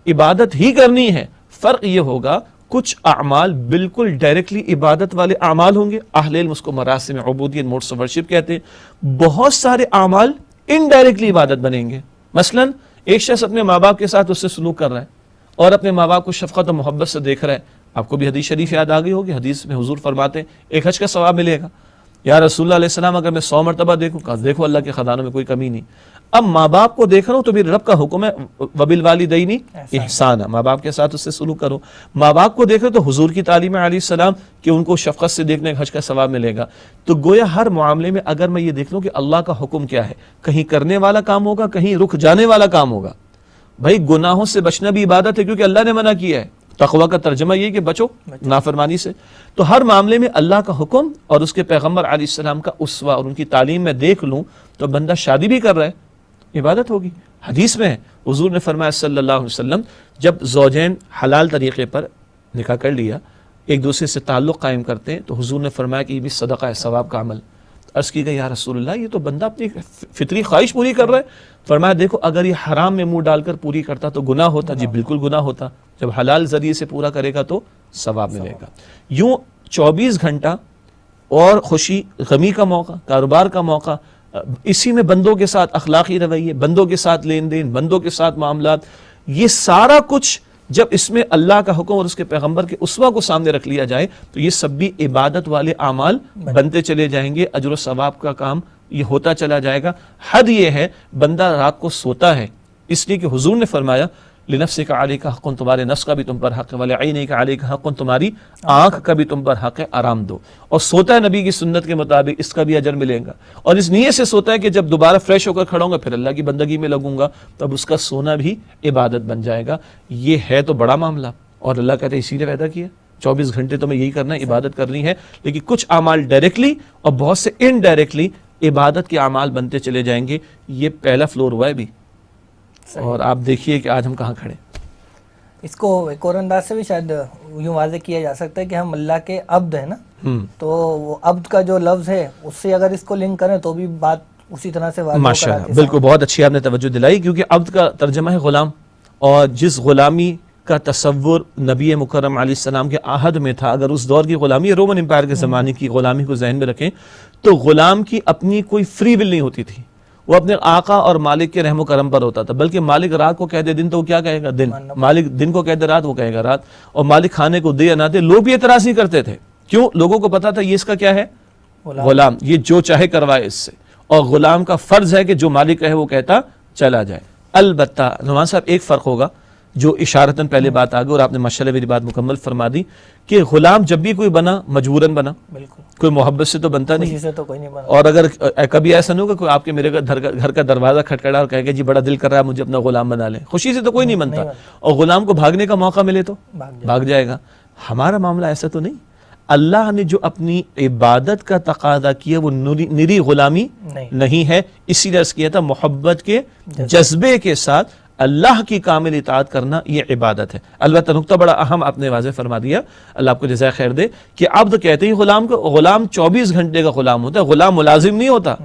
S2: عبادت ہی کرنی ہے۔ فرق یہ ہوگا کچھ اعمال بالکل ڈائریکٹلی عبادت والے اعمال ہوں گے، اہل علم اس کو مراسم عبودیت، موڈس آف ورشپ کہتے ہیں۔ بہت سارے اعمال انڈائریکٹلی عبادت بنیں گے۔ مثلا ایک شخص اپنے ماں باپ کے ساتھ اس سے سلوک کر رہا ہے اور اپنے ماں باپ کو شفقت و محبت سے دیکھ رہا ہے۔ آپ کو بھی حدیث شریف یاد آ گئی ہوگی، حدیث میں حضور فرماتے ہیں ایک حج کا ثواب ملے گا۔ یا رسول اللہ علیہ السلام اگر میں 100 مرتبہ دیکھوں، کہا دیکھو اللہ کے خزانوں میں کوئی کمی نہیں۔ اب ماں باپ کو دیکھ رہا ہوں تو میرے رب کا حکم ہے وبالوالدین احسانا، ماں باپ کے ساتھ اس سے سلوک کرو۔ ماں باپ کو دیکھ رہے تو حضور کی تعلیم علیہ السلام کہ ان کو شفقت سے دیکھنے حج کا ثواب ملے گا۔ تو گویا ہر معاملے میں اگر میں یہ دیکھ لوں کہ اللہ کا حکم کیا ہے، کہیں کرنے والا کام ہوگا، کہیں رک جانے والا کام ہوگا۔ بھائی گناہوں سے بچنا بھی عبادت ہے کیونکہ اللہ نے منع کیا ہے۔ تقوی کا ترجمہ یہ کہ بچو نافرمانی سے۔ تو ہر معاملے میں اللہ کا حکم اور اس کے پیغمبر علیہ السلام کا اسوہ اور ان کی تعلیم میں دیکھ لوں تو بندہ شادی بھی کر رہا ہے، عبادت ہوگی۔ حدیث میں ہے، حضور نے فرمایا صلی اللہ علیہ وسلم، جب زوجین حلال طریقے پر نکاح کر لیا، ایک دوسرے سے تعلق قائم کرتے ہیں، تو حضور نے فرمایا کہ یہ بھی صدقہ ہے، ثواب کا عمل۔ عرض کی گئی یا رسول اللہ یہ تو بندہ اپنی فطری خواہش پوری کر رہا ہے۔ فرمایا دیکھو اگر یہ حرام میں منہ ڈال کر پوری کرتا تو گناہ ہوتا، جی بالکل گناہ ہوتا۔ جب حلال ذریعے سے پورا کرے گا تو ثواب ملے گا۔ یوں 24 گھنٹہ اور خوشی غمی کا موقع، کاروبار کا موقع، اسی میں بندوں کے ساتھ اخلاقی رویے، بندوں کے ساتھ لین دین، بندوں کے ساتھ معاملات، یہ سارا کچھ جب اس میں اللہ کا حکم اور اس کے پیغمبر کے اسوہ کو سامنے رکھ لیا جائے تو یہ سب بھی عبادت والے اعمال بنتے چلے جائیں گے، اجر و ثواب کا کام یہ ہوتا چلا جائے گا۔ حد یہ ہے بندہ رات کو سوتا ہے اس لیے کہ حضور نے فرمایا لنفسک علیک حق، تمہارے نفس کا بھی تم پر حق ہے، ولعینک علیک حق، تمہاری آنکھ کا بھی تم پر حق ہے، آرام دو۔ اور سوتا ہے نبی کی سنت کے مطابق، اس کا بھی اجر ملے گا۔ اور اس نیت سے سوتا ہے کہ جب دوبارہ فریش ہو کر کھڑا ہوں گا پھر اللہ کی بندگی میں لگوں گا، تب اس کا سونا بھی عبادت بن جائے گا۔ یہ ہے تو بڑا معاملہ، اور اللہ کہتے ہیں اسی لیے پیدا کیا، 24 گھنٹے تمہیں یہی کرنا ہے، عبادت کرنی ہے۔ لیکن کچھ اعمال ڈائریکٹلی اور بہت سے انڈائریکٹلی عبادت کے اعمال بنتے چلے جائیں گے۔ یہ پہلا فلور ہوا ہے بھی، اور آپ دیکھیے کہ آج ہم کہاں کھڑے۔
S1: اس کو ایک اور انداز سے بھی شاید یوں واضح کیا جا سکتا ہے کہ ہم اللہ کے عبد ہیں نا، تو وہ عبد کا جو لفظ ہے اس سے اگر اس کو لنک کریں تو بھی بات اسی طرح سے واضح ہو کر
S2: ماشاء اللہ، بالکل بہت اچھی آپ نے توجہ دلائی، کیونکہ عبد کا ترجمہ ہے غلام، اور جس غلامی کا تصور نبی مکرم علیہ السلام کے عہد میں تھا، اگر اس دور کی غلامی رومن امپائر کے زمانے کی غلامی کو ذہن میں رکھیں تو غلام کی اپنی کوئی فری ول نہیں ہوتی تھی، وہ اپنے آقا اور مالک کے رحم و کرم پر ہوتا تھا۔ بلکہ مالک رات کو کہہ دے دن تو وہ کیا کہے گا دن، مالک دن کو کہہ دے رات وہ کہے گا رات، اور مالک کھانے کو دے یا نہ دے لوگ بھی اعتراض نہیں کرتے تھے کیوں؟ لوگوں کو پتا تھا یہ اس کا کیا ہے؟ غلام، یہ جو چاہے کروائے اس سے، اور غلام کا فرض ہے کہ جو مالک ہے وہ کہتا چلا جائے۔ البتہ نعمان صاحب ایک فرق ہوگا جو اشارتاً پہلے بات آ گئی، اور آپ نے ماشاءاللہ میری بات مکمل فرما دی، کہ غلام جب بھی کوئی بنا مجبوراً بنا،
S1: بالکل
S2: کوئی محبت سے تو بنتا نہیں،
S1: خوشی سے تو کوئی نہیں بنا۔
S2: اور اگر کبھی ایسا نہیں ہوگا کوئی آپ کے میرے گھر کا دروازہ کھٹکھٹا اور کہے گا جی بڑا دل کر رہا ہے مجھے اپنا غلام بنا لیں، خوشی سے تو کوئی نہیں بنتا، اور غلام کو بھاگنے کا موقع ملے تو بھاگ جائے گا۔ ہمارا معاملہ ایسا تو نہیں، اللہ نے جو اپنی عبادت کا تقاضا کیا وہ نری غلامی نہیں ہے، اسی لیے عرض کیا تھا محبت کے جذبے کے ساتھ اللہ کی کامل اطاعت کرنا یہ عبادت ہے۔ البتہ نقطہ بڑا اہم آپ نے واضح فرما دیا، اللہ آپ کو جزائے خیر دے، کہ عبد کہتے ہیں غلام کو، غلام 24 گھنٹے کا غلام ہوتا ہے، غلام ملازم نہیں ہوتا،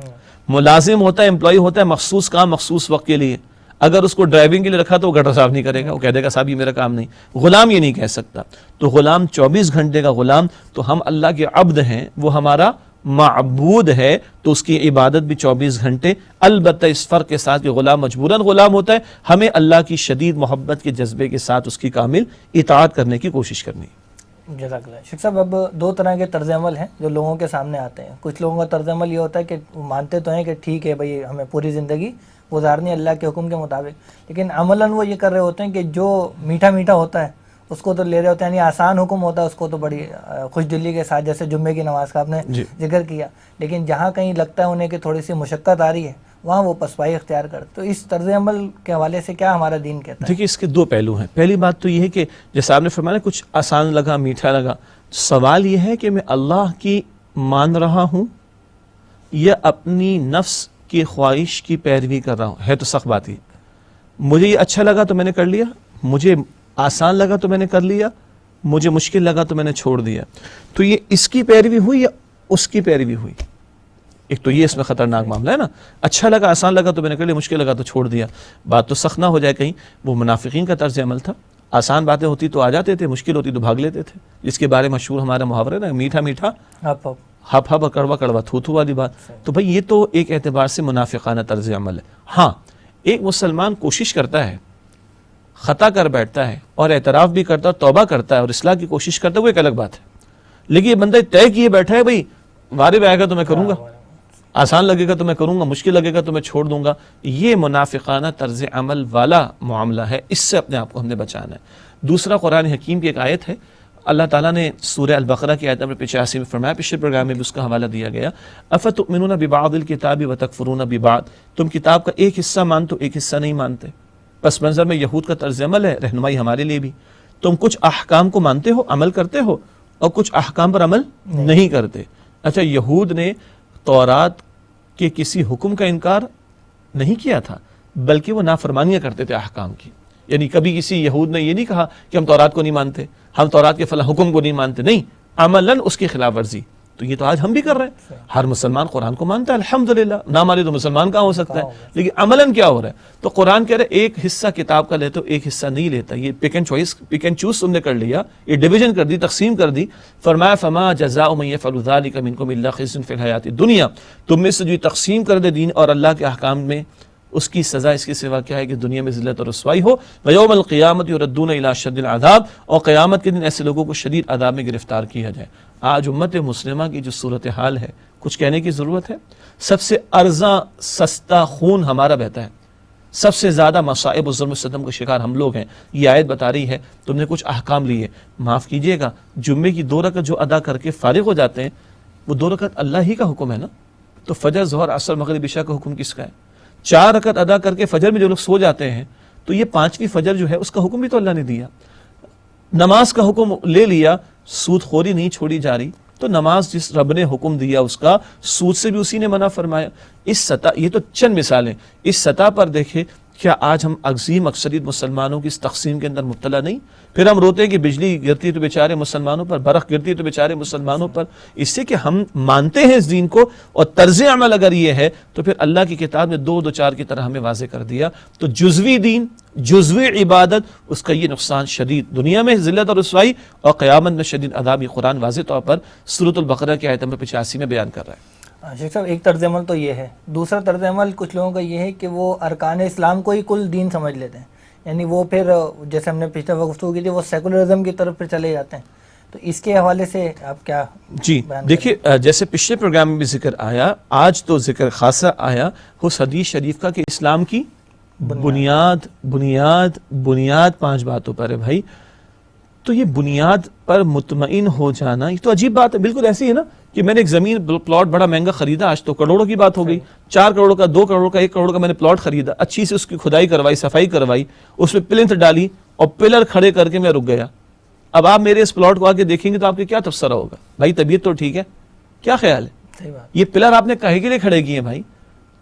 S2: ملازم ہوتا ہے، امپلائی ہوتا ہے مخصوص کام مخصوص وقت کے لیے، اگر اس کو ڈرائیونگ کے لیے رکھا تو وہ گٹر صاف نہیں کرے گا، وہ کہہ دے گا صاحب یہ میرا کام نہیں، غلام یہ نہیں کہہ سکتا۔ تو غلام 24 گھنٹے کا غلام، تو ہم اللہ کے عبد ہیں، وہ ہمارا معبود ہے، تو اس کی عبادت بھی 24 گھنٹے، البتہ اس فرق کے ساتھ کہ غلام مجبوراً غلام ہوتا ہے، ہمیں اللہ کی شدید محبت کے جذبے کے ساتھ اس کی کامل اطاعت کرنے کی کوشش کرنی ہے۔
S1: جزاک اللہ۔ شیخ صاحب اب دو طرح کے طرز عمل ہیں جو لوگوں کے سامنے آتے ہیں، کچھ لوگوں کا طرز عمل یہ ہوتا ہے کہ وہ مانتے تو ہیں کہ ٹھیک ہے بھائی ہمیں پوری زندگی گزارنی اللہ کے حکم کے مطابق، لیکن عملاً وہ یہ کر رہے ہوتے ہیں کہ جو میٹھا میٹھا ہوتا ہے اس کو تو لے رہے ہوتے ہیں، یعنی آسان حکم ہوتا ہے اس کو تو بڑی خوش دلی کے ساتھ، جیسے جمعے کی نماز کا آپ نے ذکر کیا، لیکن جہاں کہیں لگتا ہے انہیں کہ تھوڑی سی مشقت آ رہی ہے وہاں وہ پسپائی اختیار کرتے۔ تو اس طرز عمل کے حوالے سے کیا ہمارا دین کہتا ہے؟
S2: دیکھیے اس کے دو پہلو ہیں۔ پہلی بات تو یہ ہے کہ جیسا آپ نے فرمایا کچھ آسان لگا میٹھا لگا، سوال یہ ہے کہ میں اللہ کی مان رہا ہوں یا اپنی نفس کی خواہش کی پیروی کر رہا ہوں، ہے تو سخت بات ہی۔ مجھے یہ اچھا لگا تو میں نے کر لیا، مجھے آسان لگا تو میں نے کر لیا، مجھے مشکل لگا تو میں نے چھوڑ دیا، تو یہ اس کی پیروی ہوئی یا اس کی پیروی ہوئی؟ ایک تو یہ اس میں خطرناک معاملہ ہے نا، اچھا لگا آسان لگا تو میں نے کر لیا، مشکل لگا تو چھوڑ دیا۔ بات تو سخت نہ ہو جائے کہیں، وہ منافقین کا طرز عمل تھا، آسان باتیں ہوتی تو آ جاتے تھے، مشکل ہوتی تو بھاگ لیتے تھے، جس کے بارے میں مشہور ہمارا محاورہ ہے نا، میٹھا میٹھا ہپ ہپ اور کڑوا کڑوا تھو تھو والی بات۔ تو بھائی یہ تو ایک اعتبار سے منافقانہ طرز عمل ہے۔ ہاں ایک مسلمان کوشش کرتا ہے، خطا کر بیٹھتا ہے اور اعتراف بھی کرتا ہے اور توبہ کرتا ہے اور اصلاح کی کوشش کرتا ہے، وہ ایک الگ بات ہے، لیکن یہ بندہ طے کیے بیٹھا ہے بھائی وارب آئے گا تو میں کروں گا، آسان لگے گا تو میں کروں گا، مشکل لگے گا تو میں چھوڑ دوں گا، یہ منافقانہ طرز عمل والا معاملہ ہے، اس سے اپنے آپ کو ہم نے بچانا ہے۔ دوسرا قرآن حکیم کی ایک آیت ہے، اللہ تعالیٰ نے سورہ البقرہ کی آیت نمبر 85 میں فرمایا، پچھلے پروگرام میں بھی اس کا حوالہ دیا گیا، افتؤمنون ببعض الکتاب وتکفرون ببعض، تم کتاب کا ایک حصہ مانتے ہو ایک حصہ نہیں مانتے۔ پس منظر میں یہود کا طرز عمل ہے، رہنمائی ہمارے لیے بھی، تم کچھ احکام کو مانتے ہو عمل کرتے ہو اور کچھ احکام پر عمل نہیں کرتے۔ اچھا یہود نے تورات کے کسی حکم کا انکار نہیں کیا تھا، بلکہ وہ نافرمانیاں کرتے تھے احکام کی، یعنی کبھی کسی یہود نے یہ نہیں کہا کہ ہم تورات کو نہیں مانتے، ہم تورات کے فلاں حکم کو نہیں مانتے، نہیں، عملاً اس کی خلاف ورزی۔ تو یہ تو آج ہم بھی کر رہے ہیں، ہر مسلمان قرآن کو مانتا ہے الحمدللہ، نہ مانے تو مسلمان کہاں ہو سکتا ہے، لیکن عملاً کیا ہو رہا ہے؟ تو قرآن کہہ رہے ایک حصہ کتاب کا لیتے ہو ایک حصہ نہیں لیتا، یہ پک اینڈ چوز تم نے کر لیا، یہ ڈویژن کر دی، تقسیم کر دی۔ فرمایا فما جزاء من يفعل ذلك منكم الا خزي في الحیاة الدنیا، تم میں سے جو تقسیم کر دے دین اور اللہ کے احکام میں، اس کی سزا اس کے سوا کیا ہے کہ دنیا میں ذلت اور رسوائی ہو، ویوم القیامت یردون الی اشد العذاب، اور قیامت کے دن ایسے لوگوں کو شدید عذاب میں گرفتار کیا جائے۔ آج امت مسلمہ کی جو صورتحال ہے کچھ کہنے کی ضرورت ہے، سب سے ارزاں سستا خون ہمارا بہتا ہے، سب سے زیادہ مصائب و ظلم و ستم کا شکار ہم لوگ ہیں۔ یہ آیت بتا رہی ہے تم نے کچھ احکام لیے، معاف کیجئے گا جمعے کی 2 رکعت جو ادا کر کے فارغ ہو جاتے ہیں، وہ 2 رکعت اللہ ہی کا حکم ہے نا، تو فجر ظہر عصر مغرب عشاء کا حکم کس کا ہے؟ 4 رکعت ادا کر کے فجر میں جو لوگ سو جاتے ہیں، تو یہ 5ویں فجر جو ہے اس کا حکم بھی تو اللہ نے دیا۔ نماز کا حکم لے لیا، سود خوری نہیں چھوڑی جا رہی، تو نماز جس رب نے حکم دیا اس کا، سود سے بھی اسی نے منع فرمایا۔ اس سطح، یہ تو چند مثالیں، اس سطح پر دیکھیں کیا آج ہم عظیم اکثریت مسلمانوں کی اس تقسیم کے اندر مبتلا نہیں؟ پھر ہم روتے ہیں کہ بجلی گرتی تو بیچارے مسلمانوں پر، برق گرتی تو بیچارے مسلمانوں پر، اس سے کہ ہم مانتے ہیں اس دین کو، اور طرز عمل اگر یہ ہے تو پھر اللہ کی کتاب نے 2 4 کی طرح ہمیں واضح کر دیا۔ تو جزوی دین، جزوی عبادت، اس کا یہ نقصان شدید، دنیا میں ذلت اور رسوائی اور قیامت میں شدید عذاب، یہ قرآن واضح طور پر سورۃ البقرہ کی آیت نمبر 85 میں بیان کر رہا ہے۔
S1: شیخ صاحب ایک طرز عمل تو یہ ہے، دوسرا طرز عمل کچھ لوگوں کا یہ ہے کہ وہ ارکان اسلام کو ہی کل دین سمجھ لیتے ہیں، یعنی وہ پھر جیسے ہم نے پچھلے وقت گفتگو کی تھی وہ سیکولرزم کی طرف پھر چلے جاتے ہیں۔ تو اس کے حوالے سے آپ کیا
S2: جی دیکھیے، جیسے پچھلے پروگرام میں بھی ذکر آیا، آج تو ذکر خاصا آیا اس حدیث شریف کا کہ اسلام کی بنیاد بنیاد بنیاد 5 باتوں پر ہے بھائی. تو یہ بنیاد پر مطمئن ہو جانا یہ تو عجیب بات ہے. بالکل ایسی ہے نا کہ میں نے ایک زمین پلاٹ بڑا مہنگا خریدا، آج تو کروڑوں کی بات ہو گئی، 4 کروڑ کا، 2 کروڑ کا، 1 کروڑ کا میں نے پلاٹ خریدا، اچھی سے اس کی کھدائی کروائی، صفائی کروائی، اس پہ پلنتھ ڈالی اور پلر کھڑے کر کے میں رک گیا. اب آپ میرے اس پلاٹ کو آ کے دیکھیں گے تو آپ کے کیا تبصرہ ہوگا؟ بھائی طبیعت تو ٹھیک ہے، کیا خیال ہے؟ یہ پلر آپ نے کہے کے لیے کھڑے کیے ہیں بھائی؟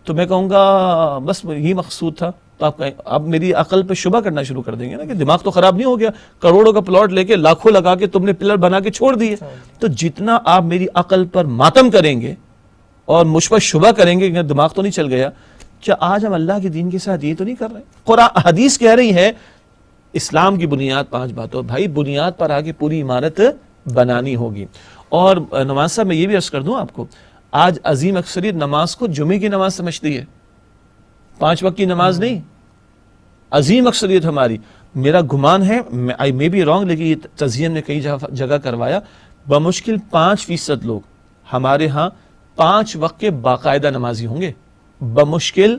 S2: تو میں کہوں گا بس یہی مقصود تھا. تو آپ میری عقل پہ شبہ کرنا شروع کر دیں گے نا کہ دماغ تو خراب نہیں ہو گیا، کروڑوں کا پلاٹ لے کے لاکھوں لگا کے تم نے پلر بنا کے چھوڑ دیے. تو جتنا آپ میری عقل پر ماتم کریں گے اور مجھ پر شبہ کریں گے کہ دماغ تو نہیں چل گیا، کیا آج ہم اللہ کے دین کے ساتھ یہ تو نہیں کر رہے؟ قرآن حدیث کہہ رہی ہے اسلام کی بنیاد 5 باتوں. بھائی بنیاد پر آگے پوری عمارت بنانی ہوگی. اور نواز صاحب میں یہ بھی عرض کر دوں آپ کو، آج عظیم اکثریت نماز کو جمعے کی نماز سمجھتی ہے، 5 وقت کی نماز نہیں. عظیم اکثریت ہماری، میرا گمان ہے، آئی مے بی رانگ، لیکن یہ تزئین نے کئی جگہ کروایا، بمشکل 5% لوگ ہمارے ہاں 5 وقت کے باقاعدہ نمازی ہوں گے. بمشکل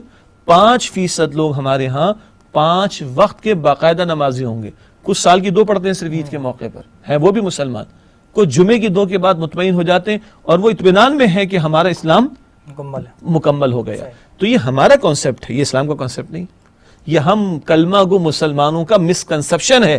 S2: 5% لوگ ہمارے ہاں 5 وقت کے باقاعدہ نمازی ہوں گے. کچھ سال کی 2 پڑھتے ہیں صرف عید کے موقع پر، ہیں وہ بھی مسلمان. کچھ جمعے کی 2 کے بعد مطمئن ہو جاتے ہیں اور وہ اطمینان میں ہے کہ ہمارا اسلام مکمل ہو گیا. تو یہ ہمارا کانسیپٹ ہے، یہ اسلام کا کانسیپٹ نہیں. یہ ہم کلمہ گو مسلمانوں کا مسکنسپشن ہے،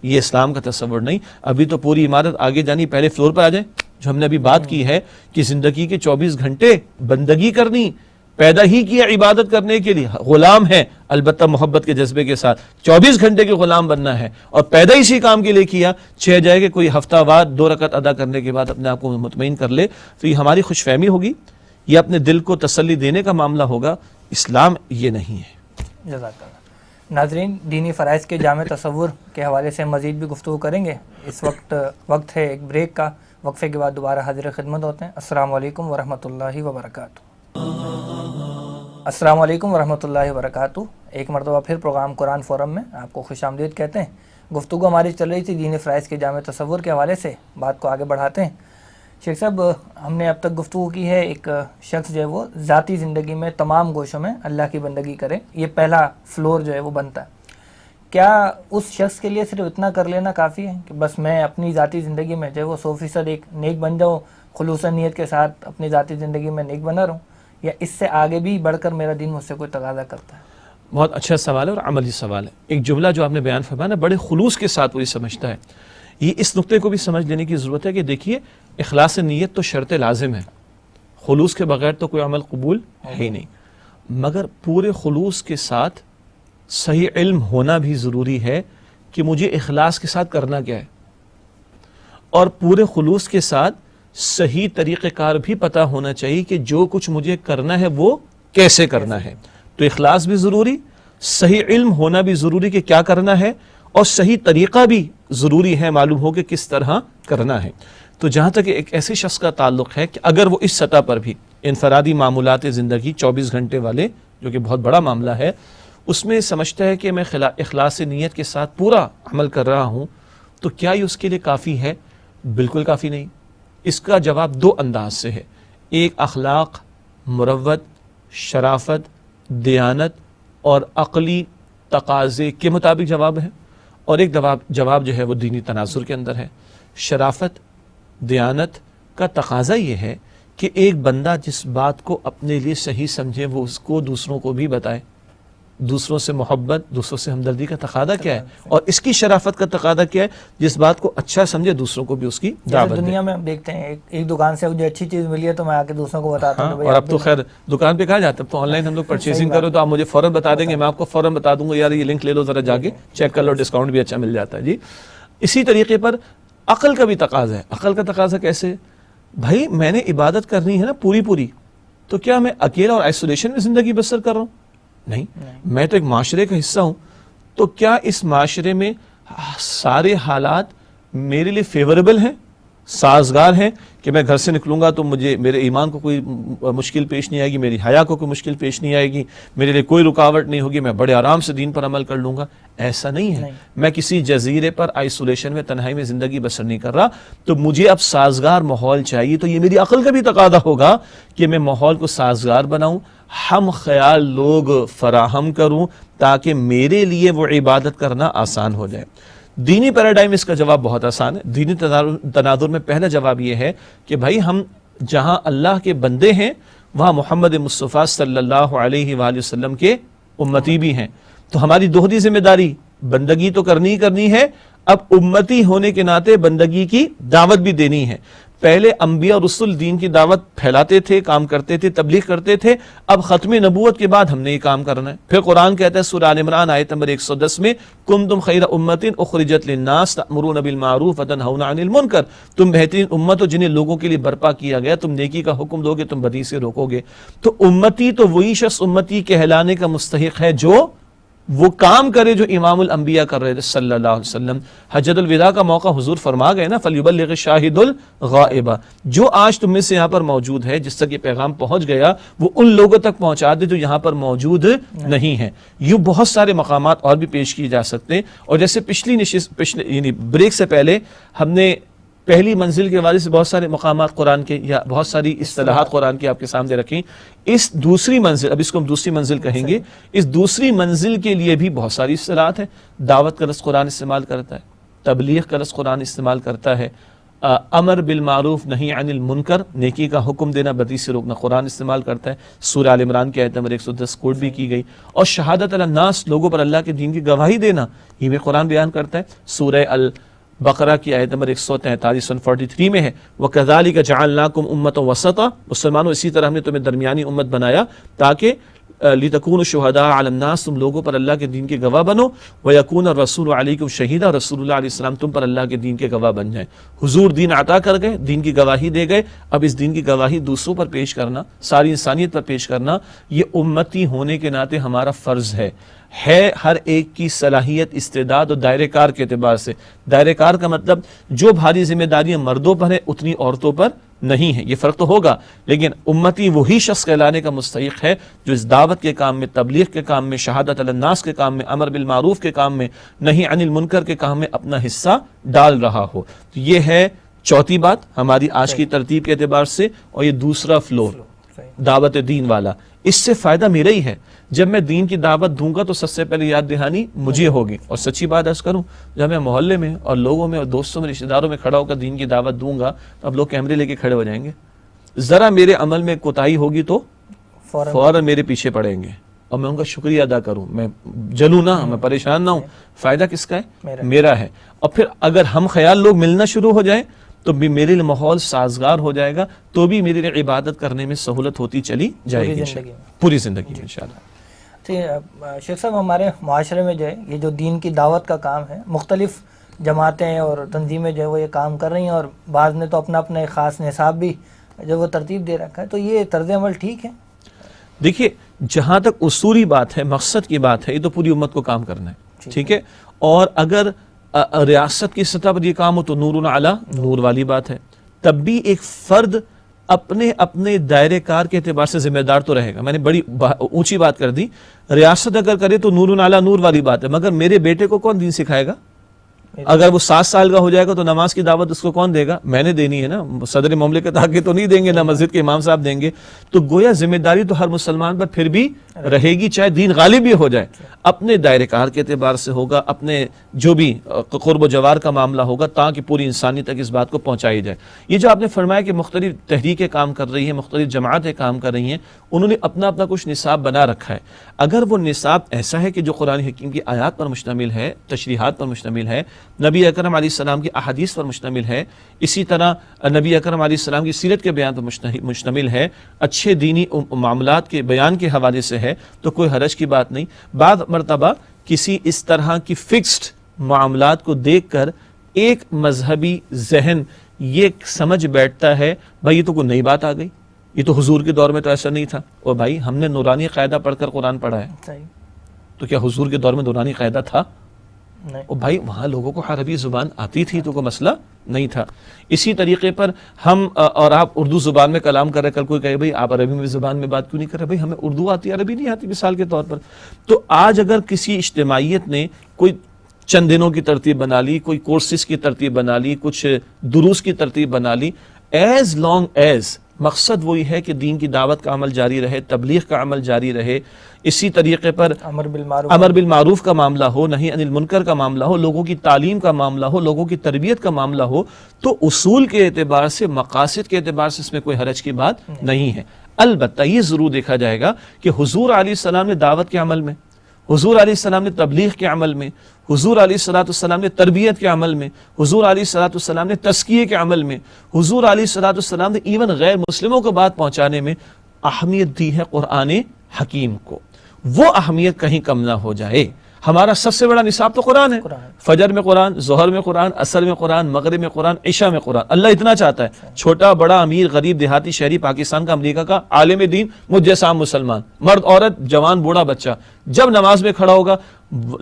S2: یہ اسلام کا تصور نہیں. ابھی تو پوری عمارت آگے جانی، پہلے فلور پر آ جائیں. جو ہم نے ابھی بات کی ہے کہ زندگی کے 24 گھنٹے بندگی کرنی، پیدا ہی کیا عبادت کرنے کے لیے، غلام ہے البتہ محبت کے جذبے کے ساتھ، 24 گھنٹے کے غلام بننا ہے اور پیدا اسی کام کے لیے کیا. 6 جائے کہ کوئی ہفتہ بعد 2 رکعت ادا کرنے کے بعد اپنے آپ کو مطمئن کر لے، تو یہ ہماری خوش فہمی ہوگی، یہ اپنے دل کو تسلی دینے کا معاملہ ہوگا. اسلام یہ نہیں ہے.
S1: جزاک اللہ. ناظرین، دینی فرائض کے جامع تصور کے حوالے سے مزید بھی گفتگو کریں گے. اس وقت ہے ایک بریک کا. وقفے کے بعد دوبارہ حاضر خدمت ہوتے ہیں. السلام علیکم ورحمۃ اللہ وبرکاتہ. السلام علیکم ورحمۃ اللہ وبرکاتہ. ایک مرتبہ پھر پروگرام قرآن فورم میں آپ کو خوش آمدید کہتے ہیں. گفتگو ہماری چل رہی تھی دینی فرائض کے جامع تصور کے حوالے سے. بات کو آگے بڑھاتے ہیں. شیخ صاحب، ہم نے اب تک گفتگو کی ہے ایک شخص جو ہے وہ ذاتی زندگی میں تمام گوشوں میں اللہ کی بندگی کرے، یہ پہلا فلور جو ہے وہ بنتا ہے. کیا اس شخص کے لیے صرف اتنا کر لینا کافی ہے کہ بس میں اپنی ذاتی زندگی میں جو ہے وہ 100% ایک نیک بن جاؤں، خلوص نیت کے ساتھ اپنی ذاتی زندگی میں نیک بنا رہوں، یا اس سے آگے بھی بڑھ کر میرا دین مجھ سے کوئی تقاضا کرتا ہے؟
S2: بہت اچھا سوال ہے اور عملی سوال ہے. ایک جملہ جو آپ نے بیان فرمایا نا، بڑے خلوص کے ساتھ وہ یہ سمجھتا ہے. یہ اس نقطے کو بھی سمجھ لینے کی ضرورت ہے کہ دیکھیے، اخلاص نیت تو شرط لازم ہے، خلوص کے بغیر تو کوئی عمل قبول ہے ہی نہیں. مگر پورے خلوص کے ساتھ صحیح علم ہونا بھی ضروری ہے کہ مجھے اخلاص کے ساتھ کرنا کیا ہے، اور پورے خلوص کے ساتھ صحیح طریقہ کار بھی پتہ ہونا چاہیے کہ جو کچھ مجھے کرنا ہے وہ کیسے کرنا ہے. تو اخلاص بھی ضروری، صحیح علم ہونا بھی ضروری کہ کیا کرنا ہے، اور صحیح طریقہ بھی ضروری ہے معلوم ہو کہ کس طرح کرنا ہے. تو جہاں تک ایک ایسے شخص کا تعلق ہے کہ اگر وہ اس سطح پر بھی انفرادی معمولات زندگی 24 گھنٹے والے، جو کہ بہت بڑا معاملہ ہے، اس میں سمجھتا ہے کہ میں اخلاص نیت کے ساتھ پورا عمل کر رہا ہوں، تو کیا یہ اس کے لیے کافی ہے؟ بالکل کافی نہیں. اس کا جواب 2 انداز سے ہے. ایک اخلاق، مروت، شرافت، دیانت اور عقلی تقاضے کے مطابق جواب ہے، اور ایک جواب جو ہے وہ دینی تناظر کے اندر ہے. شرافت، دیانت کا تقاضا یہ ہے کہ ایک بندہ جس بات کو اپنے لیے صحیح سمجھے وہ اس کو دوسروں کو بھی بتائے. دوسروں سے محبت، دوسروں سے ہمدردی کا تقاضا کیا ہے، اور اس کی شرافت کا تقاضا کیا ہے؟ جس بات کو اچھا سمجھے دوسروں کو بھی اس کی دعوت دے.
S1: دنیا میں ہم دیکھتے ہیں ایک دکان سے مجھے اچھی چیز ملی ہے تو میں آ کے دوسروں کو بتاتا ہوں.
S2: اور اب تو خیر دکان پہ کہا جاتا ہے، اب تو آن لائن ہم لوگ پرچیزنگ کرو تو آپ مجھے فوراً بتا دیں گے، میں آپ کو فوراً بتا دوں گا یار یہ لنک لے لو ذرا، جا کے چیک کر لو، ڈسکاؤنٹ بھی اچھا مل جاتا ہے. جی اسی طریقے پر عقل کا بھی تقاضا ہے. عقل کا تقاضا کیسے؟ بھائی میں نے عبادت کرنی ہے نا پوری، تو کیا میں اکیلا اور آئسولیشن میں زندگی بسر کر رہا ہوں؟ نہیں، میں تو ایک معاشرے کا حصہ ہوں. تو کیا اس معاشرے میں سارے حالات میرے لیے فیوریبل ہیں؟ سازگار ہیں کہ میں گھر سے نکلوں گا تو مجھے میرے ایمان کو کوئی مشکل پیش نہیں آئے گی، میری حیا کو کوئی مشکل پیش نہیں آئے گی، میرے لیے کوئی رکاوٹ نہیں ہوگی، میں بڑے آرام سے دین پر عمل کر لوں گا. ایسا نہیں ہے. میں کسی جزیرے پر آئسولیشن میں تنہائی میں زندگی بسر نہیں کر رہا، تو مجھے اب سازگار ماحول چاہیے. تو یہ میری عقل کا بھی تقاضا ہوگا کہ میں ماحول کو سازگار بناؤں، ہم خیال لوگ فراہم کروں تاکہ میرے لیے وہ عبادت کرنا آسان ہو جائے. دینی پیراڈائم اس کا جواب بہت آسان ہے. دینی تناظر میں پہلا جواب یہ ہے کہ بھائی ہم جہاں اللہ کے بندے ہیں وہاں محمد مصطفیٰ صلی اللہ علیہ وآلہ وسلم کے امتی بھی ہیں. تو ہماری دوہری ذمہ داری بندگی تو کرنی ہی کرنی ہے، اب امتی ہونے کے ناطے بندگی کی دعوت بھی دینی ہے. پہلے انبیاء اور رسول دین کی دعوت پھیلاتے تھے، کام کرتے تھے، تبلیغ کرتے تھے. اب ختم نبوت کے بعد ہم نے یہ کام کرنا ہے. پھر قرآن کہتا ہے سورہ آل عمران آیت نمبر 110 میں کنتم خیر امت اخرجت للناس تأمرون بالمعروف وتنہون عن المنکر، تم بہترین امت ہو جنہیں لوگوں کے لیے برپا کیا گیا، تم نیکی کا حکم دو گے، تم بدی سے روکو گے. تو امتی تو وہی شخص امتی کہلانے کا مستحق ہے جو وہ کام کرے جو امام الانبیاء کر رہے تھے صلی اللہ علیہ وسلم. حجۃ الوداع کا موقع حضور فرما گئے نا فلیبلغ الشاہد الغائب، جو آج تم میں سے یہاں پر موجود ہے جس تک یہ پیغام پہنچ گیا وہ ان لوگوں تک پہنچا دے جو یہاں پر موجود نہیں ہیں. یوں بہت سارے مقامات اور بھی پیش کیے جا سکتے ہیں. اور جیسے پچھلے یعنی بریک سے پہلے ہم نے پہلی منزل کے حوالے سے بہت سارے مقامات قرآن کے یا بہت ساری اصطلاحات قرآن کی آپ کے سامنے رکھیں. اس دوسری منزل، اب اس کو ہم دوسری منزل کہیں گے، اس دوسری منزل کے لیے بھی بہت ساری اصطلاحات ہیں. دعوت کا لفظ قرآن استعمال کرتا ہے، تبلیغ کا لفظ قرآن استعمال کرتا ہے، امر بالمعروف نہی عن المنکر نیکی کا حکم دینا بدی سے روکنا قرآن استعمال کرتا ہے. سورہ آل عمران کی آیت نمبر 110 کوٹ بھی کی گئی. اور شہادت علی الناس لوگوں پر اللہ کے دین کی گواہی دینا یہ بھی قرآن بیان کرتا ہے. سورہ بقرہ کی آیت نمبر 143 143 میں ہے وَكَذَلِكَ جَعَلْنَاكُمْ أُمَّةً وَسَطًا، مسلمانوں اسی طرح ہم نے تمہیں درمیانی امت بنایا تاکہ لِتَكُونُوا شُهَدَاءَ عَلَى النَّاسِ، تم لوگوں پر اللہ کے دین کے گواہ بنو، وَيَكُونَ الرَّسُولُ عَلَيْكُمْ شَهِيدًا، رسول اللہ علیہ السلام تم پر اللہ کے دین کے گواہ بن جائیں. حضور دین عطا کر گئے، دین کی گواہی دے گئے، اب اس دین کی گواہی دوسروں پر پیش کرنا، ساری انسانیت پر پیش کرنا یہ امتی ہونے کے ناطے ہمارا فرض ہے. ہر ایک کی صلاحیت، استعداد اور دائرہ کار کے اعتبار سے. دائرہ کار کا مطلب جو بھاری ذمہ داریاں مردوں پر ہیں اتنی عورتوں پر نہیں ہیں، یہ فرق تو ہوگا، لیکن امتی وہی شخص کہلانے کا مستحق ہے جو اس دعوت کے کام میں، تبلیغ کے کام میں، شہادت علی الناس کے کام میں، امر بالمعروف کے کام میں، نہی عن المنکر کے کام میں اپنا حصہ ڈال رہا ہو. تو یہ ہے چوتھی بات ہماری آج کی ترتیب کے اعتبار سے. اور یہ دوسرا فلور دعوت دین والا، اس سے فائدہ میرا ہی ہے. جب میں دین کی دعوت دوں گا تو سب سے پہلے یاد دہانی مجھے ہوگی. اور سچی بات عرض کروں، جب میں محلے میں اور لوگوں میں اور دوستوں میں، رشتہ داروں میں کھڑا ہو کر دین کی دعوت دوں گا تو اب لوگ کیمرے لے کے کھڑے ہو جائیں گے. ذرا میرے عمل میں کوتاہی ہوگی تو فوراً میرے پیچھے پڑیں گے اور میں ان کا شکریہ ادا کروں. میں جلوں نہ، میں پریشان نہ ہوں. فائدہ کس کا ہے؟ میرا ہے. اور پھر اگر ہم خیال لوگ ملنا شروع ہو جائیں تو بھی میرے لیے ماحول سازگار ہو جائے گا، تو بھی میرے لیے عبادت کرنے میں سہولت ہوتی چلی جائے گی پوری زندگی میں انشاءاللہ.
S1: شیخ صاحب، ہمارے معاشرے میں جو ہے یہ جو دین کی دعوت کا کام ہے، مختلف جماعتیں اور تنظیمیں جو ہے وہ یہ کام کر رہی ہیں، اور بعض نے تو اپنا اپنا ایک خاص نصاب بھی جو وہ ترتیب دے رکھا ہے. تو یہ طرز عمل ٹھیک ہے؟
S2: دیکھیے، جہاں تک اصولی بات ہے، مقصد کی بات ہے، یہ تو پوری امت کو کام کرنا ہے، ٹھیک ہے. اور اگر ریاست کی سطح پر یہ کام ہو تو نور علی نور والی بات ہے. تب بھی ایک فرد اپنے اپنے دائرے کار کے اعتبار سے ذمہ دار تو رہے گا. میں نے بڑی اونچی بات کر دی. ریاست اگر کرے تو نور علی نور والی بات ہے، مگر میرے بیٹے کو کون دین سکھائے گا؟ اگر وہ 7 سال کا ہو جائے گا تو نماز کی دعوت اس کو کون دے گا؟ میں نے دینی ہے نا. صدر مملکت آگے تو نہیں دیں گے، نہ مسجد کے امام صاحب دیں گے. تو گویا ذمہ داری تو ہر مسلمان پر پھر بھی رہے گی، چاہے دین غالب بھی ہو جائے. اپنے دائرہ کار کے اعتبار سے ہوگا، اپنے جو بھی قرب و جوار کا معاملہ ہوگا، تاکہ پوری انسانیت تک اس بات کو پہنچائی جائے. یہ جو آپ نے فرمایا کہ مختلف تحریکیں کام کر رہی ہیں، مختلف جماعتیں کام کر رہی ہیں، انہوں نے اپنا اپنا کچھ نصاب بنا رکھا ہے. اگر وہ نصاب ایسا ہے کہ جو قرآن حکیم کی آیات پر مشتمل ہے، تشریحات پر مشتمل ہے، نبی اکرم علیہ السلام کی احادیث پر مشتمل ہے، اسی طرح نبی اکرم علیہ السلام کی سیرت کے بیان پر مشتمل ہے، اچھے دینی معاملات کے بیان کے حوالے سے ہے، تو کوئی حرج کی بات نہیں. بعض مرتبہ کسی اس طرح کی فکسڈ معاملات کو دیکھ کر ایک مذہبی ذہن یہ سمجھ بیٹھتا ہے بھائی یہ تو کوئی نئی بات آ گئی، یہ تو حضور کے دور میں تو ایسا نہیں تھا. اور بھائی ہم نے نورانی قاعدہ پڑھ کر قرآن پڑھا ہے، تو کیا حضور کے دور میں نورانی قاعدہ تھا؟
S1: نہیں۔
S2: اور بھائی وہاں لوگوں کو عربی زبان آتی تھی تو کوئی مسئلہ نہیں تھا۔ اسی طریقے پر ہم اور آپ اردو زبان میں کلام کر رہے، کل کوئی کہے بھائی آپ عربی میں زبان میں بات کیوں نہیں کر رہے؟ بھائی ہمیں اردو آتی ہے، عربی نہیں آتی، مثال کے طور پر۔ تو آج اگر کسی اجتماعیت نے کوئی چند دنوں کی ترتیب بنا لی، کوئی کورسز کی ترتیب بنا لی، کچھ دروس کی ترتیب بنا لی، ایز لانگ ایز مقصد وہی ہے کہ دین کی دعوت کا عمل جاری رہے، تبلیغ کا عمل جاری رہے، اسی طریقے پر
S1: امر
S2: بالمعروف کا معاملہ ہو، نہی عن المنکر کا معاملہ ہو، لوگوں کی تعلیم کا معاملہ ہو، لوگوں کی تربیت کا معاملہ ہو، تو اصول کے اعتبار سے، مقاصد کے اعتبار سے اس میں کوئی حرج کی بات نہیں ہے۔ البتہ یہ ضرور دیکھا جائے گا کہ حضور علیہ السلام نے دعوت کے عمل میں، حضور علیہ السلام نے تبلیغ کے عمل میں، حضور علیہ السلام نے تربیت کے عمل میں، حضور علیہ السلام نے تزکیے کے عمل میں، حضور علیہ السلام نے ایون غیر مسلموں کو بات پہنچانے میں اہمیت دی ہے قرآن حکیم کو۔ وہ اہمیت کہیں کم نہ ہو جائے۔ ہمارا سب سے بڑا نصاب تو قرآن ہے، فجر میں قرآن، ظہر میں قرآن، عصر میں قرآن، مغرب میں قرآن، عشاء میں قرآن۔ اللہ اتنا چاہتا ہے، چھوٹا بڑا، امیر غریب، دیہاتی شہری، پاکستان کا، امریکہ کا، عالم دین، مجھ جیسا عام مسلمان، مرد عورت، جوان بوڑھا بچہ، جب نماز میں کھڑا ہوگا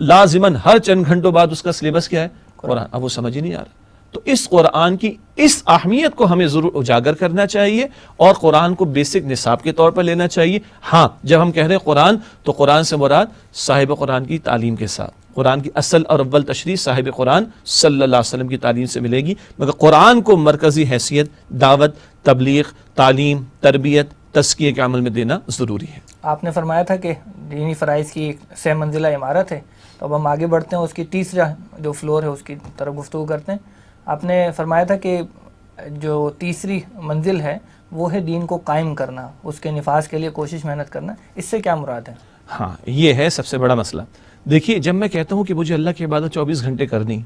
S2: لازماً ہر چند گھنٹوں بعد اس کا سلیبس کیا ہے؟ قرآن۔ اب وہ سمجھ ہی نہیں آ رہا۔ تو اس قرآن کی اس اہمیت کو ہمیں ضرور اجاگر کرنا چاہیے اور قرآن کو بیسک نصاب کے طور پر لینا چاہیے۔ ہاں، جب ہم کہہ رہے ہیں قرآن تو قرآن سے مراد صاحب قرآن کی تعلیم کے ساتھ، قرآن کی اصل اور اول تشریح صاحب قرآن صلی اللہ علیہ وسلم کی تعلیم سے ملے گی، مگر قرآن کو مرکزی حیثیت دعوت، تبلیغ، تعلیم، تربیت، تزکیے کے عمل میں دینا ضروری ہے۔
S1: آپ نے فرمایا تھا کہ دینی فرائض کی ایک 6 منزلہ عمارت ہے، تو اب ہم آگے بڑھتے ہیں، اس کی تیسرا جو فلور ہے اس کی طرف گفتگو کرتے ہیں۔ آپ نے فرمایا تھا کہ جو تیسری منزل ہے وہ ہے دین کو قائم کرنا، اس کے نفاذ کے لیے کوشش محنت کرنا، اس سے کیا مراد ہے؟
S2: ہاں، یہ ہے سب سے بڑا مسئلہ۔ دیکھیے، جب میں کہتا ہوں کہ مجھے اللہ کی عبادت 24 گھنٹے کرنی،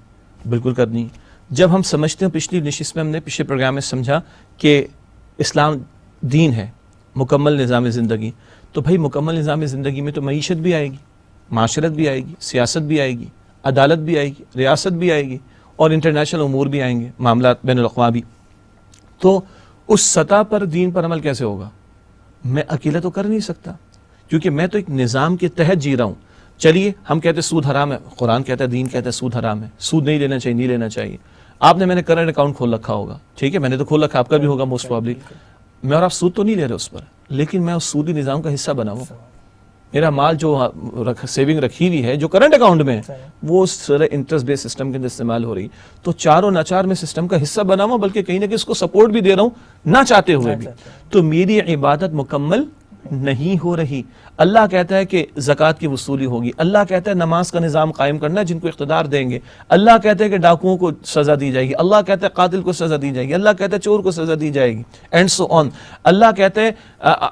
S2: بالکل کرنی، جب ہم سمجھتے ہیں، پچھلی نشست میں ہم نے پچھلے پروگرام میں سمجھا کہ اسلام دین ہے، مکمل نظام زندگی، تو بھائی مکمل نظام زندگی میں تو معیشت بھی آئے گی، معاشرت بھی آئے گی، سیاست بھی آئے گی، عدالت بھی آئے گی، ریاست بھی آئے گی، اور انٹرنیشنل امور بھی آئیں گے، معاملات بین الاقوامی۔ تو اس سطح پر دین پر عمل کیسے ہوگا؟ میں اکیلا تو کر نہیں سکتا، کیونکہ میں تو ایک نظام کے تحت جی رہا ہوں۔ چلیے، ہم کہتے ہیں سود حرام ہے، قرآن کہتا ہے، دین کہتا ہے سود حرام ہے، سود نہیں لینا چاہیے، نہیں لینا چاہیے۔ میں نے کرنٹ اکاؤنٹ کھول رکھا ہوگا، ٹھیک ہے، میں نے تو کھول رکھا، آپ کا بھی ہوگا موسٹ پرابلی، میں اور آپ سود تو نہیں لے رہے اس پر، لیکن میں اس سودی نظام کا حصہ بنا ہوں۔ میرا مال جو سیونگ رکھی ہوئی ہے، جو کرنٹ اکاؤنٹ میں ہے، وہ انٹرسٹ بیس سسٹم کے اندر استعمال ہو رہی، تو چاروں ناچار میں سسٹم کا حصہ بنا ہوا، بلکہ کہیں نہ کہیں اس کو سپورٹ بھی دے رہا ہوں نہ چاہتے ہوئے بھی، تو میری عبادت مکمل نہیں ہو رہی۔ اللہ کہتا ہے کہ زکوٰۃ کی وصولی ہوگی، اللہ کہتا ہے نماز کا نظام قائم کرنا جن کو اقتدار دیں گے، اللہ کہتا ہے کہ ڈاکوؤں کو سزا دی جائے گی، اللہ کہتا ہے قاتل کو سزا دی جائے گی، اللہ کہتا ہے چور کو سزا دی جائے گی، اینڈ سو آن۔ اللہ کہتا ہے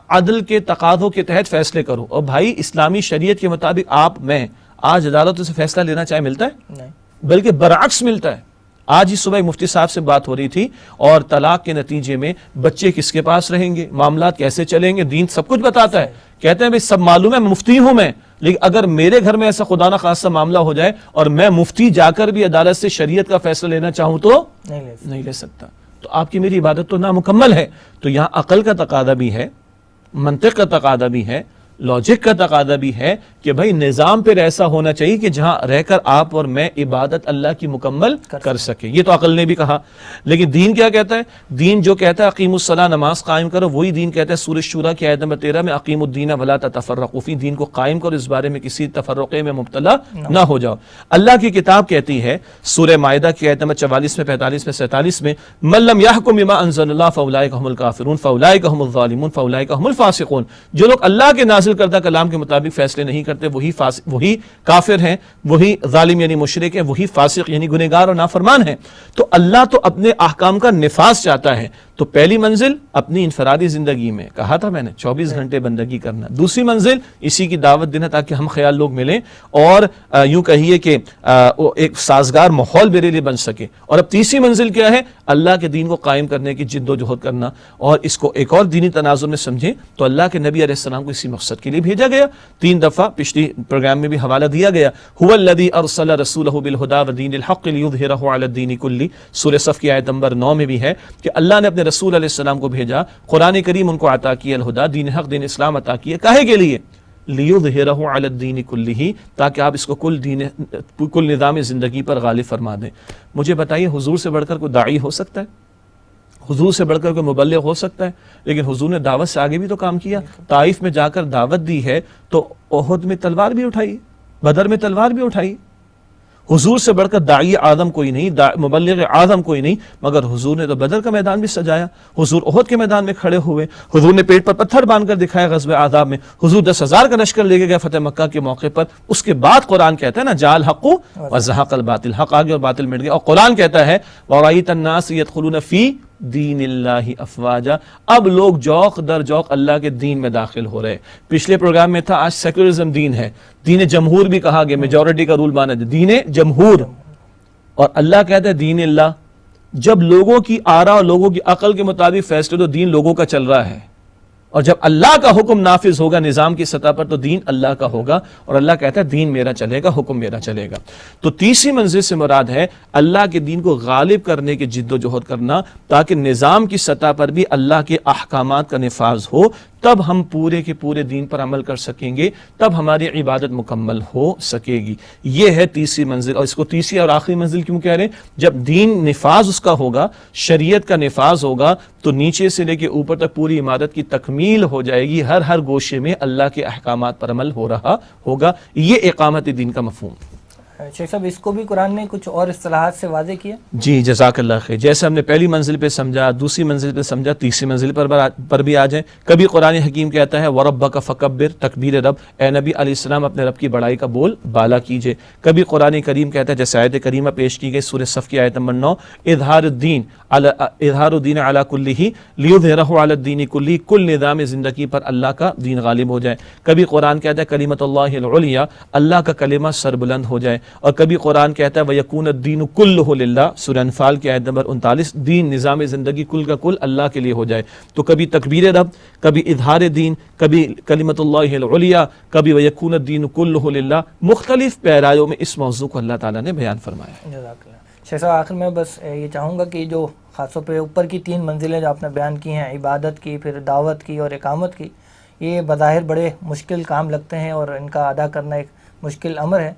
S2: عدل کے تقاضوں کے تحت فیصلے کرو، اور بھائی اسلامی شریعت کے مطابق آپ میں آج عدالتوں سے فیصلہ لینا چاہے ملتا ہے؟ نہیں، بلکہ برعکس ملتا ہے۔ آج ہی صبح مفتی صاحب سے بات ہو رہی تھی، اور طلاق کے نتیجے میں بچے کس کے پاس رہیں گے، معاملات کیسے چلیں گے، دین سب کچھ بتاتا ہے۔ کہتے ہیں بھائی سب معلوم ہے، مفتی ہوں میں، لیکن اگر میرے گھر میں ایسا خدا نہ خواستہ معاملہ ہو جائے اور میں مفتی جا کر بھی عدالت سے شریعت کا فیصلہ لینا چاہوں تو نہیں لے سکتا، تو آپ کی میری عبادت تو نامکمل ہے۔ تو یہاں عقل کا تقاضا بھی ہے، منطق کا تقاضا بھی ہے، لاجک کا تقاضا بھی ہے کہ بھائی نظام پر ایسا ہونا چاہیے کہ جہاں رہ کر آپ اور میں عبادت اللہ کی مکمل کر سکے۔ یہ تو عقل نے بھی کہا، لیکن دین کیا کہتا ہے؟ دین جو کہتا ہے اقیم الصلاۃ، نماز قائم کرو، وہی دین کہتا ہے سورۃ شورى کی آیت نمبر 13 میں اقیم الدین ولا تتفرقوا فیہ، دین کو قائم کرو، اس بارے میں کسی تفرقے میں مبتلا نہ ہو جاؤ۔ اللہ کی کتاب کہتی ہے سورہ مائدہ کی آیت نمبر 44 میں، 45 میں، 47 میں، من لم يحکم بما انزل اللہ فاولئک هم الکافرون فاولئک هم الظالمون فاولئک هم الفاسقون۔ جو لوگ اللہ کے نازل کردہ کلام کے مطابق فیصلے نہیں کرتے وہی کافر ہیں، وہی ظالم یعنی مشرک ہیں، وہی فاسق یعنی گنہگار اور نافرمان ہیں۔ تو اللہ تو اپنے احکام کا نفاذ چاہتا ہے۔ تو پہلی منزل اپنی انفرادی زندگی میں کہا تھا میں نے 24 گھنٹے بندگی کرنا، دوسری منزل اسی کی دعوت دینا تاکہ ہم خیال لوگ ملیں اور یوں کہیے کہ ایک سازگار ماحول میرے لیے بن سکے، اور اب تیسری منزل کیا ہے؟ اللہ کے دین کو قائم کرنے کی جد و جہد کرنا۔ اور اس کو ایک اور دینی تناظر میں سمجھیں تو اللہ کے نبی علیہ السلام کو اسی مقصد کے لیے بھیجا گیا، 3 دفعہ پچھلی پروگرام میں بھی حوالہ دیا گیا، هو الذی ارسل رسولہ بالہدی ودین الحق لیظہرہ علی الدین کلہ، سورہ صف کی آیت نمبر 9 میں بھی ہے کہ اللہ نے اپنے رسول علیہ السلام کو بھیجا، قرآن کریم ان کو عطا کیا، الہدی دین حق دین اسلام عطا کیا، کاہے کے لیے؟ لیظہرہ علی الدین کلہ، تاکہ آپ اس کو کل نظام زندگی پر غالب فرما دیں۔ مجھے بتائیے حضور سے بڑھ کر کوئی داعی ہو سکتا ہے؟ حضور سے بڑھ کر کوئی مبلغ ہو سکتا ہے؟ لیکن حضور نے دعوت سے آگے بھی تو کام کیا، طائف میں جا کر دعوت دی ہے تو احد میں تلوار بھی اٹھائی، بدر میں تلوار بھی اٹھائی۔ حضور سے بڑھ کر داعی اعظم کوئی نہیں، مبلغ اعظم کوئی نہیں، مگر حضور نے تو بدر کا میدان بھی سجایا، حضور احد کے میدان میں کھڑے ہوئے، حضور نے پیٹ پر پتھر باندھ کر دکھایا غزوہ احزاب میں، حضور 10,000 کا لشکر لے کے گئے فتح مکہ کے موقع پر۔ اس کے بعد قرآن کہتا ہے نا جاء الحق وزهق الباطل، حق آگے اور باطل مٹ گیا، اور قرآن کہتا ہے وَرَأَيْتَ النَّاسَ يَدْخُلُونَ فِي دین اللہ افواجا، اب لوگ جوق در جوق اللہ کے دین میں داخل ہو رہے۔ پچھلے پروگرام میں تھا آج سیکولرزم دین ہے، دین جمہور بھی کہا گیا، میجورٹی کا رول مانا جائے، دین جمہور، اور اللہ کہتا ہے دین اللہ۔ جب لوگوں کی آرا اور لوگوں کی عقل کے مطابق فیصلے تو دین لوگوں کا چل رہا ہے، اور جب اللہ کا حکم نافذ ہوگا نظام کی سطح پر تو دین اللہ کا ہوگا، اور اللہ کہتا ہے دین میرا چلے گا، حکم میرا چلے گا۔ تو تیسری منزل سے مراد ہے اللہ کے دین کو غالب کرنے کی جد و جہد کرنا، تاکہ نظام کی سطح پر بھی اللہ کے احکامات کا نفاذ ہو، تب ہم پورے کے پورے دین پر عمل کر سکیں گے، تب ہماری عبادت مکمل ہو سکے گی۔ یہ ہے تیسری منزل، اور اس کو تیسری اور آخری منزل کیوں کہہ رہے ہیں؟ جب دین نفاذ اس کا ہوگا، شریعت کا نفاذ ہوگا، تو نیچے سے لے کے اوپر تک پوری عبادت کی تکمیل ہو جائے گی، ہر گوشے میں اللہ کے احکامات پر عمل ہو رہا ہوگا۔ یہ اقامت دین کا مفہوم۔
S1: شیخ صاحب اس کو بھی قرآن نے کچھ اور اصطلاحات سے واضح کیا؟
S2: جی جزاک اللہ خیر، جیسے ہم نے پہلی منزل پہ سمجھا، دوسری منزل پہ سمجھا، تیسری منزل پر بھی آ جائیں۔ کبھی قرآن حکیم کہتا ہے وَرَبَّكَ فَكَبِّرْ، تکبیر رب، اے نبی علیہ السلام اپنے رب کی بڑائی کا بول بالا کیجئے۔ کبھی قرآن کریم کہتا ہے جیسے آیت کریمہ پیش کی گئی سورہ صف کی آیت نمبر 9، اظہار الدین علی کلہ لیظہرہ علی الدین کلہ، کل نظام زندگی پر اللہ کا دین غالب ہو جائے۔ کبھی قرآن کہتا ہے کلمۃ اللہ العلیٰ، اللہ کا کلمہ سربلند ہو جائے، اور کبھی قرآن کہتا ہے وَيَكُونَ الدِّينُ كُلُّهُ لِلَّهِ، سورہ انفال کی آیت نمبر 39، دین نظام زندگی کل کا کل اللہ کے لیے ہو جائے۔ تو کبھی تکبیر رب، کبھی اظہار دین، کبھی کلمۃ اللہ العلیٰ، کبھی وَيَكُونَ الدِّينُ كُلُّهُ لِلَّهِ، مختلف پیرایوں میں اس موضوع کو اللہ تعالیٰ نے بیان فرمایا ہے۔
S1: جزاک اللہ۔ شیخ صاحب آخر میں بس یہ چاہوں گا کہ جو خاص طور پہ اوپر کی 3 منزلیں جو آپ نے بیان کی ہیں، عبادت کی، پھر دعوت کی اور اقامت کی، یہ بظاہر بڑے مشکل کام لگتے ہیں اور ان کا ادا کرنا ایک مشکل امر ہے،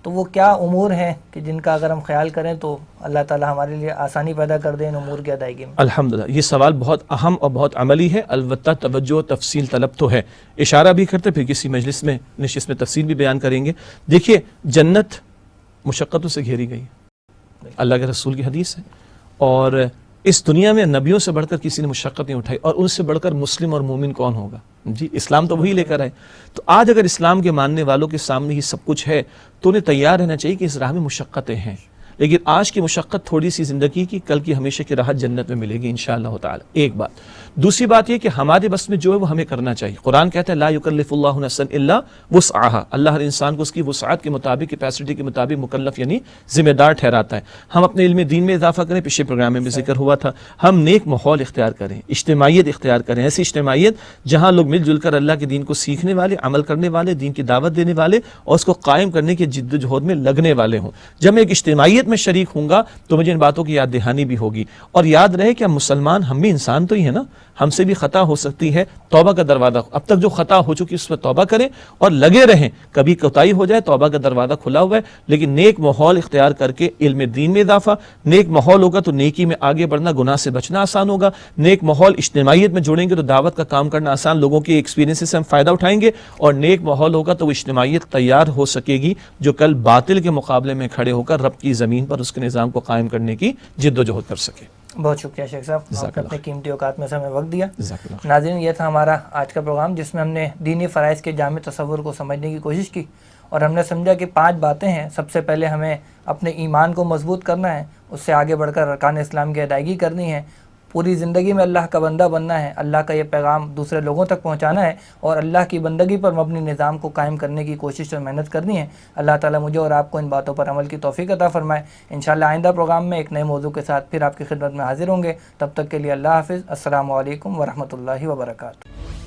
S1: تو وہ کیا امور ہیں کہ جن کا اگر ہم خیال کریں تو اللہ تعالی ہمارے لیے آسانی پیدا کر دے ان امور کی ادائیگی میں؟
S2: الحمدللہ، یہ سوال بہت اہم اور بہت عملی ہے، البتہ توجہ و تفصیل طلب تو ہے، اشارہ بھی کرتے پھر کسی مجلس میں نشست میں تفصیل بھی بیان کریں گے۔ دیکھیے جنت مشقتوں سے گھیری گئی، اللہ کے رسول کی حدیث ہے، اور اس دنیا میں نبیوں سے بڑھ کر کسی نے مشقتیں اٹھائی، اور ان سے بڑھ کر مسلم اور مومن کون ہوگا؟ جی اسلام تو وہی لے کر آئے۔ تو آج اگر اسلام کے ماننے والوں کے سامنے ہی سب کچھ ہے تو انہیں تیار رہنا چاہیے کہ اس راہ میں مشقتیں ہیں، لیکن آج کی مشقت تھوڑی سی زندگی کی، کل کی ہمیشہ کی راحت جنت میں ملے گی انشاءاللہ تعالی۔ ایک بات۔ دوسری بات یہ کہ ہمارے بس میں جو ہے وہ ہمیں کرنا چاہیے۔ قرآن کہتا ہے لا یکلف اللہ نفسا الا وسعها، اللہ ہر انسان کو اس کی وسعت کے مطابق، کیپیسٹی کے مطابق مکلف یعنی ذمہ دار ٹھہراتا ہے۔ ہم اپنے علم دین میں اضافہ کریں، پچھلے پروگرام میں بھی ذکر ہوا تھا، ہم نیک ماحول اختیار کریں، اجتماعیت اختیار کریں، ایسی اجتماعیت جہاں لوگ مل جل کر اللہ کے دین کو سیکھنے والے، عمل کرنے والے، دین کی دعوت دینے والے اور اس کو قائم کرنے کی جد و جہد میں لگنے والے ہوں۔ جب میں ایک اجتماعیت میں شریک ہوں گا تو مجھے ان باتوں کی یاد دہانی بھی ہوگی، اور یاد رہے کہ ہم مسلمان، ہم بھی انسان تو ہی ہیں نا، ہم سے بھی خطا ہو سکتی ہے، توبہ کا دروازہ اب تک جو خطا ہو چکی اس پر توبہ کریں اور لگے رہیں، کبھی کوتاہی ہو جائے توبہ کا دروازہ کھلا ہوا ہے، لیکن نیک ماحول اختیار کر کے علم دین میں اضافہ، نیک ماحول ہوگا تو نیکی میں آگے بڑھنا، گناہ سے بچنا آسان ہوگا، نیک ماحول اجتماعیت میں جوڑیں گے تو دعوت کا کام کرنا آسان، لوگوں کے ایکسپیرینس سے ہم فائدہ اٹھائیں گے، اور نیک ماحول ہوگا تو وہ اجتماعیت تیار ہو سکے گی جو کل باطل کے مقابلے میں کھڑے ہو کر رب کی زمین پر اس کے نظام کو قائم کرنے کی جد و جہد کر سکے۔
S1: بہت شکریہ شیخ صاحب، آپ نے اپنے قیمتی اوقات میں سے ہمیں وقت دیا۔ ناظرین یہ تھا ہمارا آج کا پروگرام جس میں ہم نے دینی فرائض کے جامع تصور کو سمجھنے کی کوشش کی، اور ہم نے سمجھا کہ 5 باتیں ہیں۔ سب سے پہلے ہمیں اپنے ایمان کو مضبوط کرنا ہے، اس سے آگے بڑھ کر ارکان اسلام کی ادائیگی کرنی ہے، پوری زندگی میں اللہ کا بندہ بننا ہے، اللہ کا یہ پیغام دوسرے لوگوں تک پہنچانا ہے، اور اللہ کی بندگی پر مبنی نظام کو قائم کرنے کی کوشش اور محنت کرنی ہے۔ اللہ تعالیٰ مجھے اور آپ کو ان باتوں پر عمل کی توفیق عطا فرمائے۔ انشاءاللہ آئندہ پروگرام میں ایک نئے موضوع کے ساتھ پھر آپ کی خدمت میں حاضر ہوں گے، تب تک کے لیے اللہ حافظ، السلام علیکم ورحمۃ اللہ وبرکاتہ۔